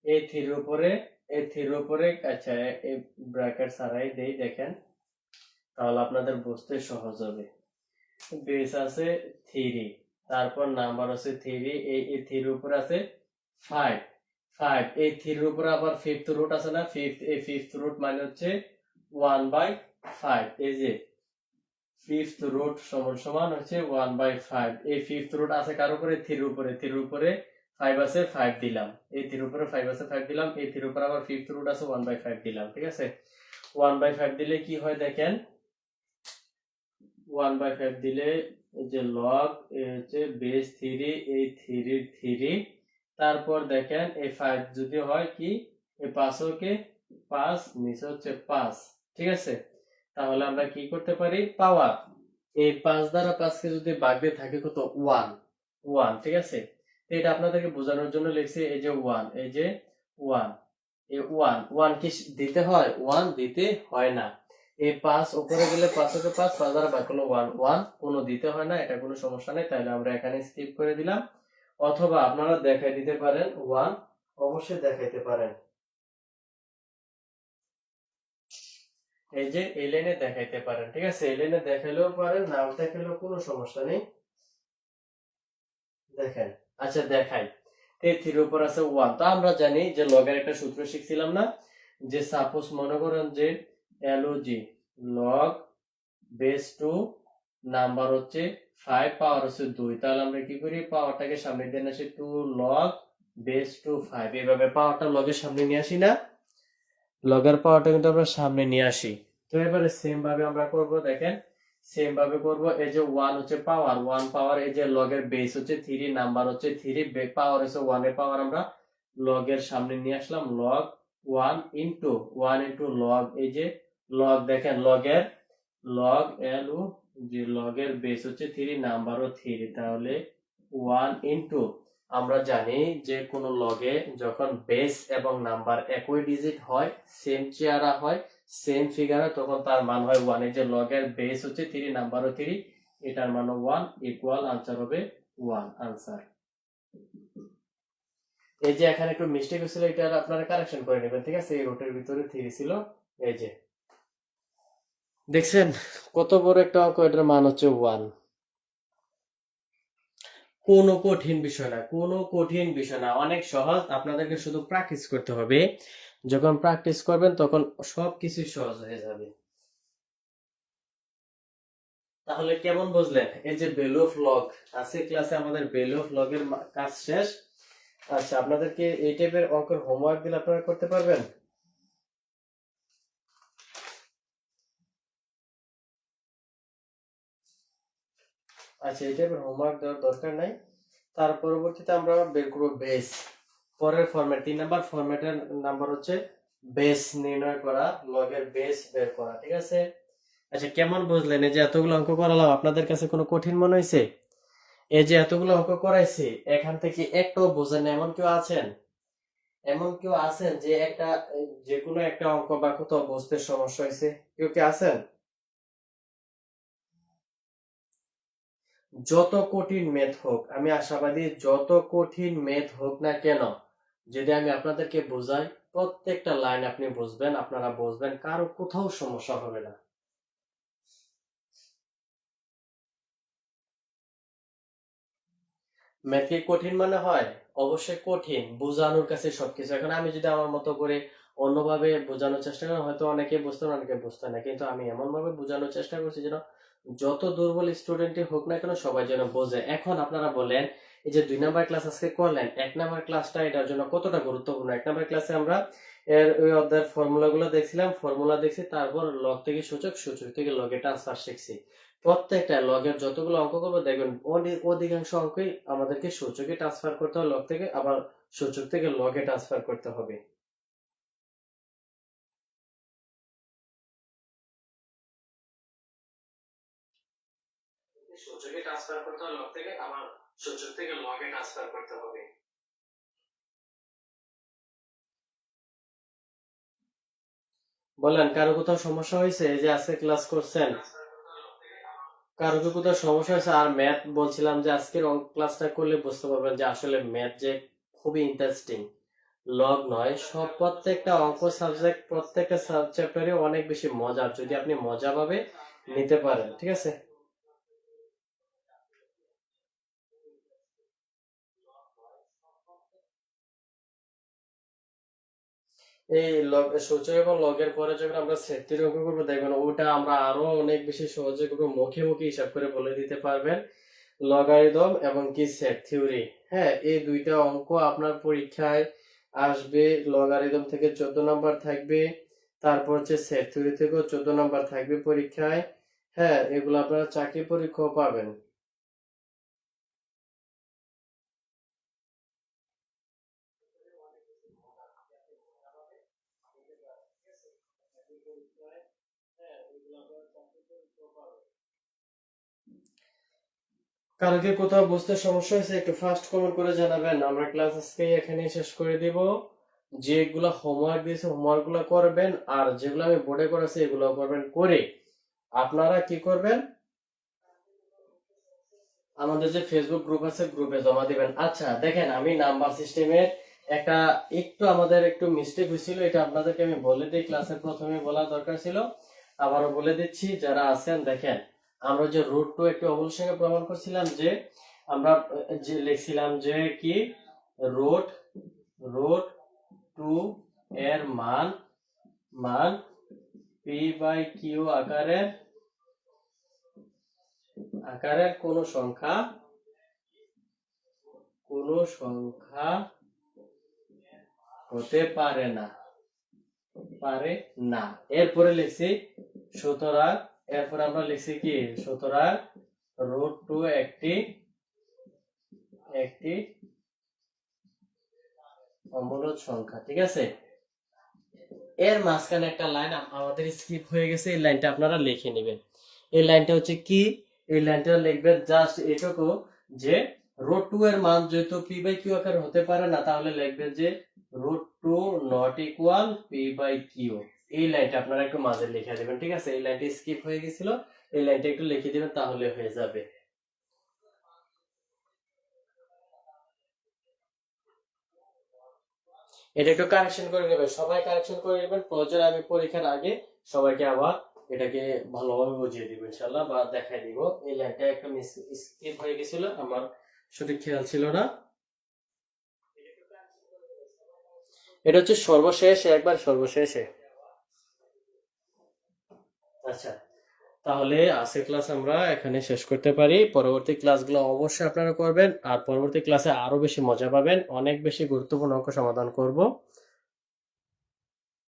এই 3 উপরে, এই 3 উপরে, আচ্ছা এই ব্র্যাকেট ছাড়াই দেই দেখেন, তাহলে আপনাদের বুঝতে সহজ হবে। বেস আছে 3, তারপর নাম্বার আছে 3, এই 3 উপর আছে 5, 5, এই 3 উপরে আবার ফিফথ রুট আছে না, এই ফিফথ রুট মানে হচ্ছে 1/5, এই যে ফিফথ রুট সমান সমান হচ্ছে 1/5। এই ফিফথ রুট আছে কার উপরে? 3 উপরে, 3 উপরে 5 আছে 5 দিলাম, এই 3 উপরে 5 আছে 5 দিলাম, এই 3 উপরে আবার ফিফথ রুট আছে 1/5 দিলাম, ঠিক আছে। 1/5 দিলে কি হয় দেখেন, 1/5 দিলে এই যে লগ হচ্ছে বেস 3, এই 3, তারপর দেখেন এই 5 যদি হয় কি এই 5 কে 5 নিচে হচ্ছে 5, ঠিক আছে। তাহলে আমরা কি করতে পারি, পাওয়ার এই 5 দ্বারা 5 কে যদি ভাগ দিয়ে থাকে কত 1, 1, ঠিক আছে। তো এটা আপনাদেরকে বোঝানোর জন্য লিখছি, এই যে 1, এই যে 1, এই 1, 1 কি দিতে হয়? 1 দিতে হয় না। এই 5 উপরে গেলে 5 কে 5, 5 দ্বারা ভাগ করলে 1, 1 কোনো দিতে হয় না, এটা কোনো সমস্যা নেই, তাহলে আমরা এখানে স্কিপ করে দিলাম। অথবা আপনারা দেখাই দিতে পারেন 1, অবশ্যই দেখাইতে পারেন, এই যে এই লাইনে দেখাইতে পারেন, ঠিক আছে। এই লাইনে দেখাইলেও পারেন, নাও দেখাইলেও কোনো সমস্যা নেই, দেখেন। আচ্ছা দেখাই, এই 3 উপর আছে 1, তো আমরা জানি যে লগের একটা সূত্র শিখছিলাম না, যে সাপোজ মনে করেন যে log লগ বেস 2, নাম্বার হচ্ছে 5, পাওয়ার হচ্ছে 2, তাহলে আমরা কি করি, পাওয়ারটাকে সামনে দিয়ে আসি 2 লগ বেস 2 5, এইভাবে পাওয়ারটা লগের সামনে নিয়ে আসি না, লগের পাওয়ারটা কিন্তু আমরা সামনে নিয়ে আসি। তো এবারে সেম ভাবে আমরা করব, দেখেন সেম ভাবে করব। এই যে 1 হচ্ছে পাওয়ার, 1 পাওয়ার, এই যে লগের বেস হচ্ছে 3, নাম্বার হচ্ছে 3, পাওয়ার হচ্ছে 1 এর পাওয়ার আমরা লগের সামনে নিয়ে আসলাম, লগ 1 ইনটু 1 ইনটু লগ, এই যে লগ, দেখেন লগের লগ এল ও যে লগের বেস হচ্ছে 3, নাম্বারও 3, তাহলে 1 ইনটু, আমরা জানি যে কোন লগে যখন বেস এবং নাম্বার একই ডিজিট হয়, সেম চেহারা হয়, সেম ফিগার হয়, তখন তার মান হয় 1। এই যে লগের বেস হচ্ছে 3, নাম্বারও 3, এটার মান 1, ইকুয়াল আনসার হবে 1, আনসার। এই যে এখানে একটু মিস্টেক হয়েছিল, এটা আপনারা কারেকশন করে নেবেন, ঠিক আছে। এই রুটের ভিতরে 3 ছিল, এই যে দেখছেন কত বড় একটা অঙ্ক, এটার মান হচ্ছে 1। কোনো কঠিন বিষয় না, কোনো কঠিন বিষয় না, অনেক সহজ। আপনাদেরকে শুধু প্র্যাকটিস করতে হবে, যখন প্র্যাকটিস করবেন তখন সবকিছু সহজ হয়ে যাবে। তাহলে কেমন বুঝলেন? এই যে ভ্যালু অফ লগ আছে ক্লাসে, আমাদের ভ্যালু অফ লগ এর কাজ শেষ। আচ্ছা, আপনাদেরকে এই টাইপের অঙ্কের হোমওয়ার্ক দিলে আপনারা করতে পারবেন? আচ্ছা, এই টাইপের হোমওয়ার্ক দেওয়ার দরকার নাই। তার পরবর্তীতে আমরা বের করব বেস, পরের ফরম্যাট 3 নাম্বার ফরম্যাটের নাম্বার হচ্ছে বেস নির্ণয় করা, লগের বেস বের করা, ঠিক আছে। আচ্ছা, কেমন বুঝলেন? এই যে এতগুলো অঙ্ক করালাম, আপনাদের কাছে কোনো কঠিন মনে হয়েছে? এই যে এতগুলো অঙ্ক করাইছি, এখান থেকে একটাও বোঝেন না এমন কেউ আছেন? এমন কেউ আছেন যে একটা যে কোনো একটা অঙ্ক বা কোথাও বুঝতে সমস্যা হয়েছে? কেউ কি আছেন? যত কঠিন ম্যাথ হোক, আমি আশাবাদী যত কঠিন ম্যাথ হোক না কেন, যদি আমি আপনাদেরকে বোঝাই, প্রত্যেকটা লাইন আপনি বুঝবেন, আপনারা বুঝবেন, কারো কোথাও সমস্যা হবে না। ম্যাথ কি কঠিন মনে হয়? অবশ্যই কঠিন, বোঝানোর কাছে সবকিছু। এখন আমি যদি আমার মতো করে অন্যভাবে বোঝানোর চেষ্টা করি, হয়তো অনেকে বুঝতে পারে, অনেকে বুঝতে না, কিন্তু আমি এমন ভাবে বোঝানোর চেষ্টা করছি যেন যত দুর্বল স্টুডেন্টই হোক না কেন সবাই যেন বোঝে। এখন আপনারা বলেন, এই যে 2 নাম্বার ক্লাস আজকে করলেন, 1 নাম্বার ক্লাসটা এটার জন্য কতটা গুরুত্বপূর্ণ? 1 নাম্বার ক্লাসে আমরা এর ওই অধ্যায়ের ফর্মুলাগুলো দেখছিলাম, ফর্মুলা দেখছি, তারপর লগ থেকে সূচক, সূচক থেকে লগে ট্রান্সফার শিখছি। প্রত্যেকটা লগের যতগুলো অঙ্ক করবো দেখবেন অধিকাংশ অঙ্কই আমাদেরকে সূচকে ট্রান্সফার করতে হবে, লগ থেকে আবার সূচক থেকে লগে ট্রান্সফার করতে হবে। সূচকে ট্রান্সফার করতে হবে লগ থেকে, আবার সূচক থেকে লগে ট্রান্সফার করতে হবে। বলেন, কারো কোথাও সমস্যা হয়েছে? এই যে আজকে ক্লাস করছেন, কারো কি কোথাও সমস্যা হয়েছে? আর ম্যাথ বলছিলাম যে আজকের অঙ্ক ক্লাসটা করলে বুঝতে পারবেন যে আসলে ম্যাথ যে খুবই ইন্টারেস্টিং। লগ নয়, সব প্রত্যেকটা অঙ্ক সাবজেক্ট, প্রত্যেকটা চ্যাপ্টারে অনেক বেশি মজার, যদি আপনি মজা ভাবে নিতে পারেন। ঠিক আছে, এই লগ সূচক এবং লগের পরে যখন আমরা সেট থিওরি অঙ্ক করবো দেখবেন ওটা আমরা আরো অনেক বেশি সহজে করবো, মুখে মুখে হিসাব করে বলে দিতে পারবেন। লগারিদম এবং কি সেট থিওরি, হ্যাঁ, এই দুইটা অঙ্ক আপনার পরীক্ষায় আসবে। লগারিদম থেকে 14 নাম্বার থাকবে, তারপর হচ্ছে সেট থিওরি থেকেও 14 নাম্বার থাকবে পরীক্ষায়। হ্যাঁ, এগুলো আপনারা চাকরি পরীক্ষাও পাবেন। কালকে কোথাও বুঝতে সমস্যা হয়েছে একটু ফার্স্ট কমেন্ট করে জানাবেন। আমরা ক্লাস আজকে এখানে শেষ করে দিব। যেগুলো হোমওয়ার্ক দিয়েছে হোমওয়ার্ক গুলো করবেন, আর যেগুলো আমি বোর্ডে করেছি এগুলো করবেন। করে আপনারা কি করবেন, আমাদের যে ফেসবুক গ্রুপ আছে গ্রুপে জমা দিবেন। আচ্ছা দেখেন, আমি নাম্বার সিস্টেমের একটা একটু আমাদের একটু মিস্টেক হয়েছিল, এটা আপনাদেরকে আমি বলে দিই, ক্লাসের প্রথমে বলা দরকার ছিল, আবারও বলে দিচ্ছি যারা আছেন। দেখেন, আমরা যে রুট টু একটু অবশ্যই সঙ্গে প্রমাণ করছিলাম, যে আমরা যে লিখছিলাম যে কি রুট রুট টু এর মান মান পি বাই কিউ আকারের আকারের কোন সংখ্যা হতে পারে না, এরপরে লিখছি সুতরাং, এরপরে আমরা লিখছি কি সুতরাং রুট টু একটি একটি অমূলদ সংখ্যা। ঠিক আছে, এর মাঝখানে একটা লাইন আমাদের স্কিপ হয়ে গেছে, এই লাইনটা আপনারা লিখে নেবেন। এই লাইনটা হচ্ছে কি, এই লাইনটা লিখবেন জাস্ট এটুকু, যে রুট টু এর মান যেহেতু পি বাই কিউ আকার হতে পারে না, তাহলে লিখবেন যে root two not equal p by q. এই লাইনটা আপনারা একটু মাঝে লিখে দেবেন। ঠিক আছে, এই লাইনটা স্কিপ হয়ে গেছিল, এই লাইনটা একটু লিখে দিবেন, তাহলে হয়ে যাবে। এটা একটু কারেকশন করে নেবেন, সবাই কারেকশন করে নেবেন। প্রয়োজনে আমি পরীক্ষার আগে সবাইকে আবার এটাকে ভালোভাবে বুঝিয়ে দিব ইনশাল্লাহ, বা দেখাই দিব। এই লাইনটা একটা স্কিপ হয়ে গেছিল, আমার সঠিক খেয়াল ছিল না। এটা হচ্ছে সর্বশেষ, একবার সর্বশেষে। আচ্ছা, তাহলে আজকের ক্লাস আমরা এখানে শেষ করতে পারি। পরবর্তী ক্লাসগুলো অবশ্যই আপনারা করবেন, আর পরবর্তী ক্লাসে আরো বেশি মজা পাবেন, অনেক বেশি গুরুত্বপূর্ণ অঙ্ক সমাধান করব।